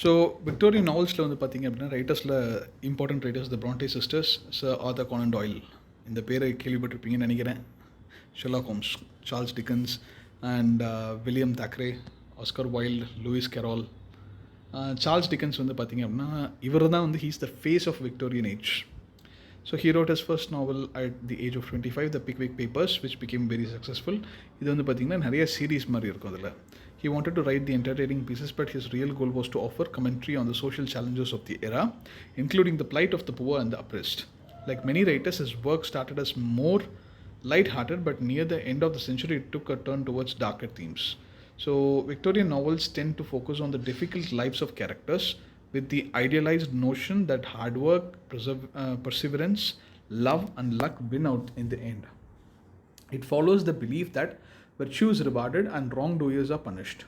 ஸோ விக்டோரியன் நாவல்ஸில் வந்து பார்த்திங்க அப்படின்னா ரைட்டர்ஸில் important writers the Bronte sisters, Sir Arthur Conan Doyle, இந்த பேரை கேள்விப்பட்டிருப்பீங்கன்னு நினைக்கிறேன். Sherlock Holmes, Charles Dickens and William Thackeray, Oscar Wilde, Lewis Carroll. Charles Dickens வந்து பார்த்திங்க அப்படின்னா இவர் தான் வந்து he's the face of Victorian age. So he wrote his first novel at the age of 25, the Pickwick Papers, which became very successful. இது வந்து பார்த்திங்கன்னா நிறைய சீரீஸ் மாதிரி இருக்கும் அதில். He wanted to write the entertaining pieces, but his real goal was to offer commentary on the social challenges of the era, including the plight of the poor and the oppressed. Like many writers, his work started as more light-hearted, but near the end of the century, it took a turn towards darker themes. So, Victorian novels tend to focus on the difficult lives of characters, with the idealized notion that hard work, perseverance, love, and luck win out in the end. It follows the belief that virtue is rewarded and wrongdoers are punished.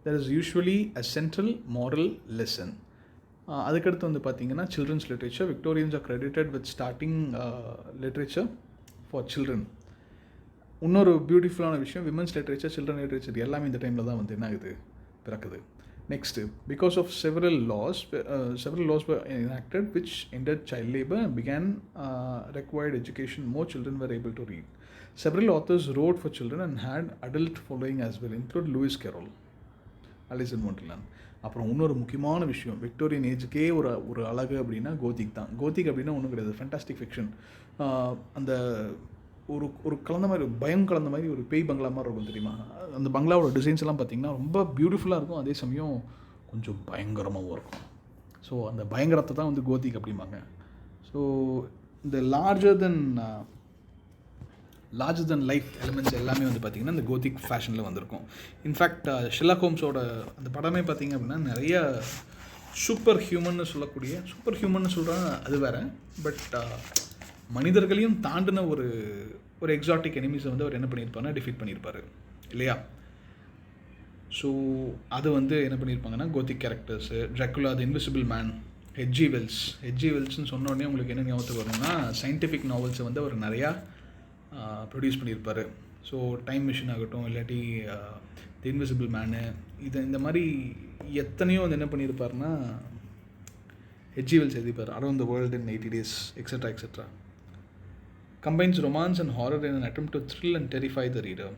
There is usually a central moral lesson. அதுக்கடுத்து வந்து பார்த்திங்கன்னா children's literature. Victorians are credited with starting literature for children. இன்னொரு பியூட்டிஃபுல்லான விஷயம், women's literature, children literature எல்லாமே இந்த டைமில் தான் வந்து என்ன ஆகுது, பிறக்குது. Next, because of several laws were enacted which ended child labor and began required education, more children were able to read. Several authors wrote for children and had adult following as well, include Lewis Carroll, Alice in Wonderland. அப்புறம் இன்னொரு முக்கியமான விஷயம், Victorian ஏஜுக்கே ஒரு அழகு அப்படின்னா Gothic தான். Gothic அப்படின்னா ஒன்றும் கிடையாது, ஃபேண்டாஸ்டிக் ஃபிக்ஷன். அந்த ஒரு கலந்த மாதிரி, பயம் கலந்த மாதிரி ஒரு பேய் பங்களா மாதிரி இருக்கும் தெரியுமா, அந்த பங்களாவோட டிசைன்ஸ் எல்லாம் பார்த்திங்கன்னா ரொம்ப பியூட்டிஃபுல்லாக இருக்கும், அதே சமயம் கொஞ்சம் பயங்கரமாகவும் இருக்கும். ஸோ அந்த பயங்கரத்தை தான் வந்து கோதிக் அப்படிம்பாங்க. ஸோ இந்த லார்ஜர் தென் லைஃப் எலிமெண்ட்ஸ் எல்லாமே வந்து பார்த்திங்கன்னா இந்த கோதிக் ஃபேஷனில் வந்திருக்கும். இன்ஃபேக்ட் ஷெர்லாக் ஹோம்ஸோட அந்த படமே பார்த்திங்க அப்படின்னா நிறைய சூப்பர் ஹியூமன்னு சொல்கிறாங்க, அது வேறு. பட் மனிதர்களையும் தாண்டின ஒரு எக்ஸாட்டிக் எனிமீஸை வந்து அவர் என்ன பண்ணியிருப்பாருன்னா டிஃபீட் பண்ணியிருப்பார் இல்லையா. ஸோ அது வந்து என்ன பண்ணியிருப்பாங்கன்னா gothic characters, Dracula, the invisible man, HG வெல்ஸ்ன்னு சொன்னோடனே உங்களுக்கு என்ன ஞாபகத்துக்கு வரும்னா சயின்டிஃபிக் நாவல்ஸை வந்து அவர் நிறையா ப்ரொடியூஸ் பண்ணியிருப்பார். ஸோ டைம் மிஷின் ஆகட்டும், இல்லாட்டி தி இன்விசிபிள் மேனு, இந்த மாதிரி எத்தனையோ வந்து என்ன பண்ணியிருப்பார்னா ஹெச்ஜி வெல்ஸ் எழுதிப்பார். Around the world in 80 days, etcetera etcetera. Combines romance and horror in an attempt to thrill and terrify the reader.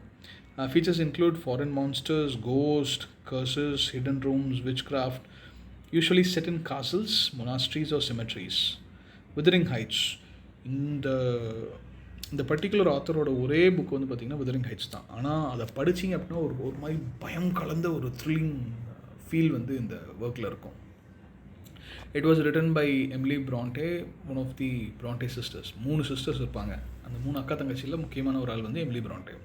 Features include foreign monsters, ghosts, curses, hidden rooms, witchcraft, usually set in castles, monasteries or cemeteries. Wuthering Heights. இந்த particular ஆத்தரோட ஒரே book வந்து பார்த்திங்கன்னா withering heights தான். ஆனால் அதை படிச்சிங்க அப்படின்னா ஒரு மாதிரி பயம் கலந்த ஒரு த்ரில்லிங் ஃபீல் வந்து இந்த ஒர்க்கில் இருக்கும். It was written by Emily Bronte, one of the Bronte sisters. 3 sisters இருப்பாங்க. அந்த 3 அக்கா தங்கச்சியில் முக்கியமான ஒரு ஆள் வந்து Emily Bronte.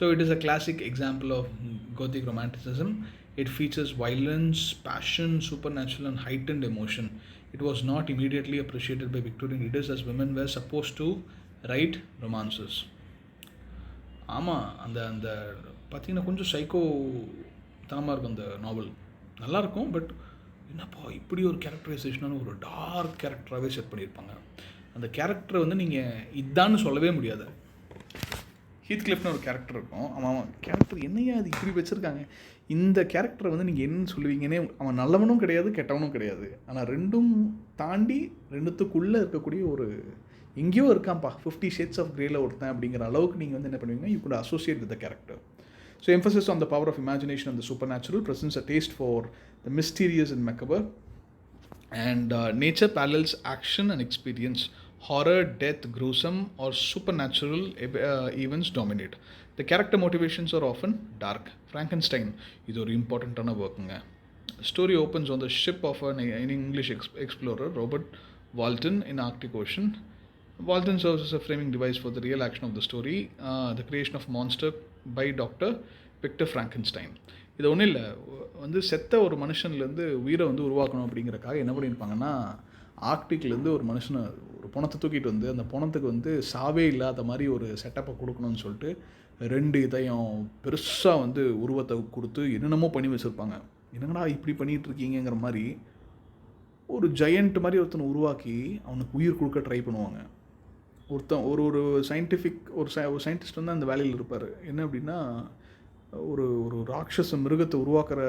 So it is a classic example of gothic romanticism. It features violence, passion, supernatural and heightened emotion. It was not immediately appreciated by Victorian readers as women were supposed to write romances. ஆமாம், அந்த அந்த பார்த்திங்கன்னா கொஞ்சம் psycho தனமாக இருக்கும் அந்த நாவல். நல்லாயிருக்கும். But என்னப்பா இப்படி ஒரு கேரக்டரைசேஷனான ஒரு டார்க் கேரக்டராகவே செட் பண்ணியிருப்பாங்க. அந்த கேரக்டரை வந்து நீங்கள் இதான்னு சொல்லவே முடியாது. ஹீத்கிளிஃப்னு ஒரு கேரக்டர் இருக்கும். அவன் கேரக்டர் என்னையா அது இப்படி வச்சுருக்காங்க, இந்த கேரக்டரை வந்து நீங்கள் என்ன சொல்லுவீங்கன்னே. அவன் நல்லவனும் கிடையாது, கெட்டவனும் கிடையாது. ஆனால் ரெண்டும் தாண்டி ரெண்டுத்துக்குள்ளே இருக்கக்கூடிய ஒரு எங்கேயோ இருக்கான்ப்பா, 50 Shades of Greyல ஒருத்தன் அப்படிங்கிற அளவுக்கு நீங்கள் வந்து என்ன பண்ணுவீங்கன்னா, you could associate with the character. So emphasis on the power of imagination and the supernatural presents a taste for the mysterious and macabre, and nature parallels action and experience. Horror, death, gruesome or supernatural events dominate. The character motivations are often dark. Frankenstein is ஒரு இம்பார்ட்டண்ட்டான ஒர்க்குங்க. Story opens on the ship of an English explorer, Robert Walton, in Arctic Ocean. Walton serves as a framing device for the real action of the story, the creation of monster by Dr. Victor Frankenstein. இது ஒன்றும் இல்லை, வந்து செத்த ஒரு மனுஷன்லேருந்து உயிரை வந்து உருவாக்கணும் அப்படிங்கிறக்காக என்ன பண்ணியிருப்பாங்கன்னா, ஆர்க்டிக்லேருந்து ஒரு மனுஷனை ஒரு பணத்தை தூக்கிட்டு வந்து அந்த பணத்துக்கு வந்து சாவே இல்லாத மாதிரி ஒரு செட்டப்பை கொடுக்கணும்னு சொல்லிட்டு 2 இதயம் பெருசாக வந்து உருவத்தை கொடுத்து என்னென்னமோ பண்ணி வச்சுருப்பாங்க. என்னங்கடா இப்படி பண்ணிகிட்டு இருக்கீங்கிற மாதிரி ஒரு ஜெயண்ட் மாதிரி ஒருத்தனை உருவாக்கி அவனுக்கு உயிர் கொடுக்க ட்ரை பண்ணுவாங்க. ஒரு சயின்டிஃபிக் ஒரு சயின்டிஸ்ட் வந்து அந்த வேலையில் இருப்பார். என்ன அப்படின்னா, ஒரு ராட்சச மிருகத்தை உருவாக்குற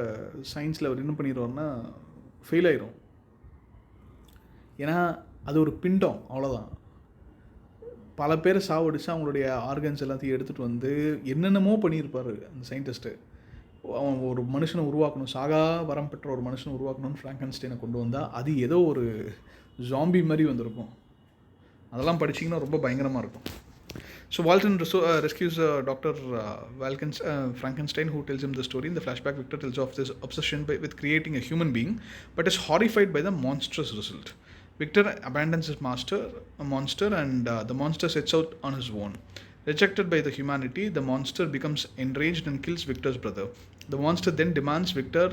சயின்ஸில் அவர் என்ன பண்ணிடுவார்னா ஃபெயில் ஆயிரும். ஏன்னா அது ஒரு பிண்டம், அவ்வளோதான். பல பேர் சாவடிச்சு அவங்களுடைய ஆர்கன்ஸ் எல்லாத்தையும் எடுத்துகிட்டு வந்து என்னென்னமோ பண்ணியிருப்பார் அந்த சயின்டிஸ்ட்டு. அவன் ஒரு மனுஷனை உருவாக்கணும், சாகா வரம் பெற்ற ஒரு மனுஷனை உருவாக்கணும்னு ஃப்ராங்கன்ஸ்டைனை கொண்டு வந்தால் அது ஏதோ ஒரு ஜாம்பி மாதிரி வந்திருக்கும். அதெல்லாம் படிச்சிங்கன்னா ரொம்ப பயங்கரமாக இருக்கும். So Walton rescues Dr. Frankenstein, who tells him the story. In the flashback, Victor tells of this obsession with creating a human being, but is horrified by the monstrous result. Victor abandons his monster, and the monster sets out on his own. Rejected by the humanity, the monster becomes enraged and kills Victor's brother. The monster then demands Victor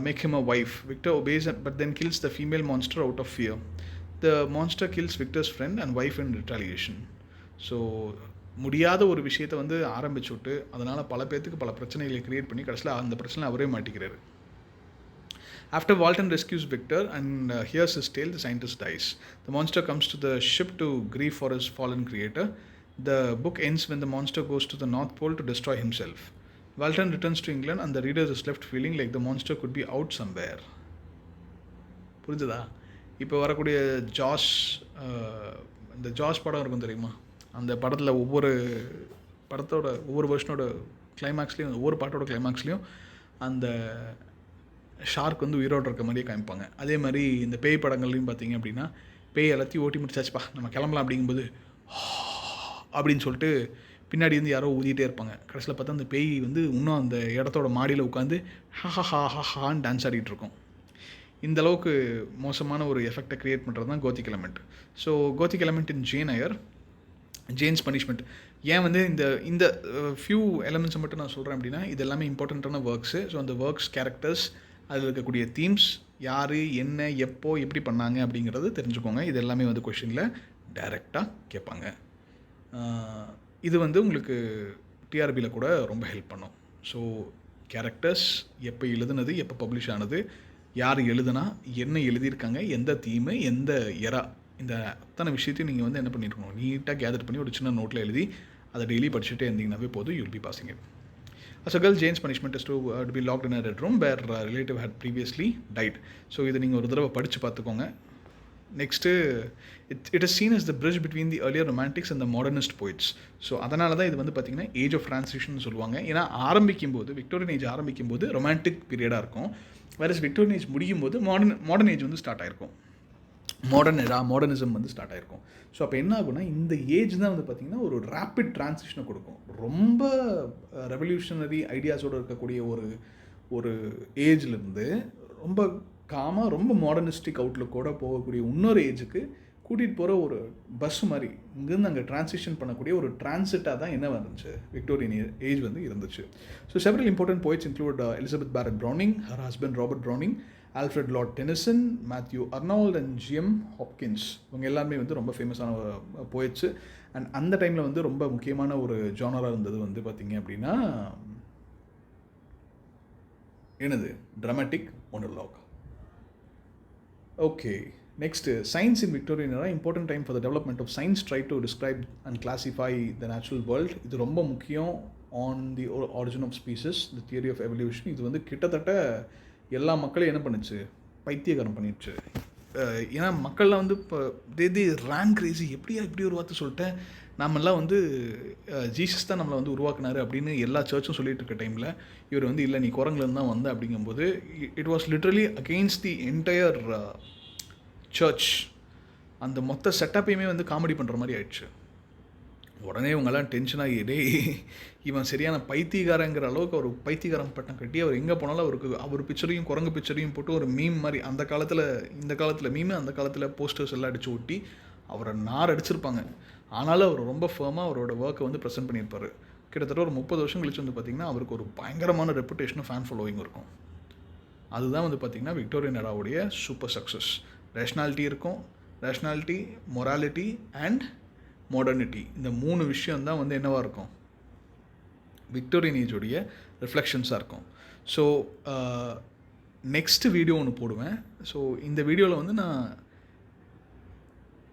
make him a wife. Victor obeys, but then kills the female monster out of fear. The monster kills Victor's friend and wife in retaliation. So முடியாத ஒரு விஷயத்தை வந்து ஆரம்பிச்சு விட்டு அதனால் பல பேர்த்துக்கு பல பிரச்சனைகளை க்ரியேட் பண்ணி கடைசியில் அந்த பிரச்சனை அவரே மாட்டிக்கிறாரு. After Walton rescues Victor and hears his tale, the scientist dies. The monster comes to the ship to grieve for his fallen creator. The book ends when the monster goes to the North Pole to destroy himself. Walton returns to England and the reader is left feeling like the monster could be out somewhere. புரிஞ்சுதா? இப்போ வரக்கூடிய இந்த ஜாஸ் படம் இருக்கும் தெரியுமா? அந்த படத்தில் ஒவ்வொரு வருஷனோட கிளைமேக்ஸ்லேயும் ஒவ்வொரு பாட்டோட கிளைமேக்ஸ்லேயும் அந்த ஷார்க் வந்து உயிரோடு இருக்க மாதிரியே காமிப்பாங்க. அதே மாதிரி இந்த பேய் படங்கள்லையும் பார்த்தீங்க அப்படின்னா, பேய் எல்லாத்தையும் ஓட்டி முடிச்சாச்சுப்பா நம்ம கிளம்பலாம் அப்படிங்கும்போது அப்படின்னு சொல்லிட்டு பின்னாடி வந்து யாரோ ஊதிகிட்டே இருப்பாங்க. கடைசியில் பார்த்தா அந்த பேய் வந்து இன்னும் அந்த இடத்தோட மாடியில் உட்காந்து ஹான்னு டான்ஸ் ஆடிட்டு இருக்கும். இந்த அளவுக்கு மோசமான ஒரு எஃபெக்டை க்ரியேட் பண்ணுறது தான் gothic element. So gothic element in Jane's punishment. ஏன் வந்து இந்த ஃபியூ எலமெண்ட்ஸை மட்டும் நான் சொல்கிறேன் அப்படின்னா, இது எல்லாமே இம்பார்ட்டண்ட்டான ஒர்க்ஸு. ஸோ அந்த ஒர்க்ஸ், கேரக்டர்ஸ், அதில் இருக்கக்கூடிய தீம்ஸ், யார் என்ன எப்போ எப்படி பண்ணாங்க அப்படிங்கிறது தெரிஞ்சுக்கோங்க. இது எல்லாமே வந்து கொஷினில் டைரெக்டாக கேட்பாங்க. இது வந்து உங்களுக்கு டிஆர்பியில் கூட ரொம்ப ஹெல்ப் பண்ணும். ஸோ கேரக்டர்ஸ், எப்போ எழுதுனது, எப்போ பப்ளிஷ் ஆனது, யார் எழுதுனா, என்ன எழுதியிருக்காங்க, எந்த தீமு, எந்த எரா, இந்த அத்தனை விஷயத்தையும் நீங்கள் வந்து என்ன பண்ணியிருக்கணும், நீட்டாக கேதர் பண்ணி ஒரு சின்ன நோட்டில் எழுதி அதை டெய்லி படிச்சுட்டே இருந்தீங்கன்னாவே போதும், you'll be passing it. As a girl, Jane's punishment is to be locked in a red room where a relative had previously died. So இதை நீங்கள் ஒரு தடவை படித்து பார்த்துக்கோங்க. Next it is scene as the bridge between the earlier romantics and the modernist poets. So அதனால தான் இது வந்து பார்த்திங்கன்னா ஏஜ் ஆஃப் ட்ரான்சிஷன் சொல்லுவாங்க. ஏன்னா விக்டோரியன் ஏஜ் ஆரம்பிக்கும்போது ரொமான்டிக் பீரியடாக இருக்கும். வேறஸ் விக்டோரியன் ஏஜ் முடியும் போது மாடர்ன் ஏஜ் வந்து ஸ்டார்ட் ஆகிருக்கும். மாடர்னிசம் வந்து ஸ்டார்ட் ஆகிருக்கும். ஸோ அப்போ என்ன ஆகும்னா இந்த ஏஜ் தான் வந்து பார்த்திங்கன்னா ஒரு ரேப்பிட் ட்ரான்சிஷனை கொடுக்கும். ரொம்ப ரெவல்யூஷனரி ஐடியாஸோடு இருக்கக்கூடிய ஒரு ஏஜ்லேருந்து ரொம்ப காமாக ரொம்ப மாடர்னிஸ்டிக் அவுட்லுக்கோட போகக்கூடிய இன்னொரு ஏஜுக்கு கூட்டிகிட்டு போகிற ஒரு பஸ் மாதிரி இங்கேருந்து அங்கே ட்ரான்சிஷன் பண்ணக்கூடிய ஒரு டிரான்சிட்டாக தான் என்ன வந்துச்சு விக்டோரியன் ஏஜ் வந்து இருந்துச்சு. So several important poets include Elizabeth Barrett Browning, her husband Robert Browning, Alfred Lord Tennyson, Matthew Arnold and G M Hopkins. இவங்க எல்லாருமே வந்து ரொம்ப ஃபேமஸான போய்ட்ஸு. அண்ட் அந்த டைமில் வந்து ரொம்ப முக்கியமான ஒரு ஜானராக இருந்தது வந்து பார்த்திங்க அப்படின்னா என்னது dramatic monologue. Okay, next, science in Victorian era, important time for the development of science, try to describe and classify the natural world. இது ரொம்ப முக்கியம். on the origin of species, the theory of evolution. இது வந்து கிட்டத்தட்ட எல்லா மக்களையும் என்ன பண்ணுச்சு, பைத்தியகாரம் பண்ணிடுச்சு. ஏன்னா மக்கள்லாம் வந்து இப்போ தேதி ரேங்க் கிரேசி, இப்படி ஒரு வார்த்தை சொல்லிட்டேன், நாமெல்லாம் வந்து ஜீசஸ் தான் நம்மளை வந்து உருவாக்குனாரு அப்படின்னு எல்லா சர்ச்சும் சொல்லிட்டு இருக்க டைமில் இவர் வந்து இல்லை நீ குரங்குலேருந்து தான் வந்த அப்படிங்கும்போது it was literally against the entire church. அந்த மொத்த செட்டப்பையுமே வந்து காமெடி பண்ணுற மாதிரி ஆயிடுச்சு. உடனே இவங்கெல்லாம் டென்ஷன் ஆகிடே இவன் சரியான பைத்தியகாரங்கிற அளவுக்கு ஒரு பைத்தியகாரம் பட்டம் கட்டி அவர் எங்கே போனாலும் அவர் பிக்சரையும் குரங்கு பிக்சரையும் போட்டு ஒரு மீம் மாதிரி இந்த காலத்தில் மீம், அந்த காலத்தில் போஸ்டர்ஸ் எல்லாம் அடித்து ஒட்டி அவரை நார் அடிச்சிருப்பாங்க. ஆனாலும் அவர் ரொம்ப ஃபேமாக அவரோட ஒர்க்கை வந்து ப்ரெசென்ட் பண்ணியிருப்பார். கிட்டத்தட்ட ஒரு 30 வருஷம் கழிச்சு வந்து பார்த்திங்கன்னா அவருக்கு ஒரு பயங்கரமான ரெப்புடேஷனும் ஃபேன் ஃபாலோவிங் இருக்கும். அதுதான் வந்து பார்த்திங்கன்னா விக்டோரியன் எராவுடைய சூப்பர் சக்ஸஸ். ரேஷ்னாலிட்டி இருக்கும், ரேஷ்னாலிட்டி, மொராலிட்டி அண்ட் மாடர்னிட்டி. இந்த 3 விஷயந்தான் வந்து என்னவாக இருக்கும், விக்டோரியன் ஏஜோடைய ரிஃப்ளெக்ஷன்ஸாக இருக்கும். ஸோ நெக்ஸ்ட் வீடியோ ஒன்று போடுவேன். ஸோ இந்த வீடியோவில் வந்து நான்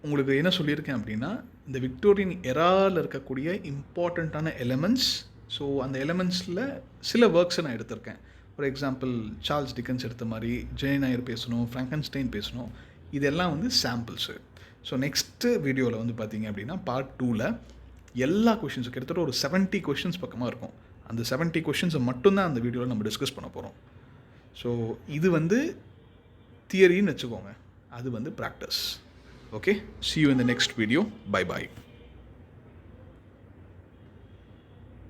உங்களுக்கு என்ன சொல்லியிருக்கேன் அப்படின்னா, இந்த விக்டோரியன் எராவில் இருக்கக்கூடிய இம்பார்ட்டண்ட்டான எலமெண்ட்ஸ். ஸோ அந்த எலமெண்ட்ஸில் சில ஒர்க்ஸை நான் எடுத்திருக்கேன். ஃபார் எக்ஸாம்பிள் சார்ல்ஸ் டிக்கன்ஸ் எடுத்த மாதிரி ஜெயின் நாயர் பேசணும், ஃப்ராங்கன்ஸ்டைன் பேசணும், இதெல்லாம் வந்து சாம்பிள்ஸு. ஸோ நெக்ஸ்ட்டு வீடியோவில் வந்து பார்த்திங்க அப்படின்னா பார்ட் 2ல் எல்லா கொஷின்ஸும் கிட்டத்தட்ட ஒரு 70 கொஷின்ஸ் பக்கமாக இருக்கும். அந்த 70 கொஷின்ஸை மட்டும்தான் அந்த வீடியோவில் நம்ம டிஸ்கஸ் பண்ண போகிறோம். ஸோ இது வந்து தியரின்னு வச்சுக்கோங்க, அது வந்து practice. Okay, see you in the next video. Bye bye.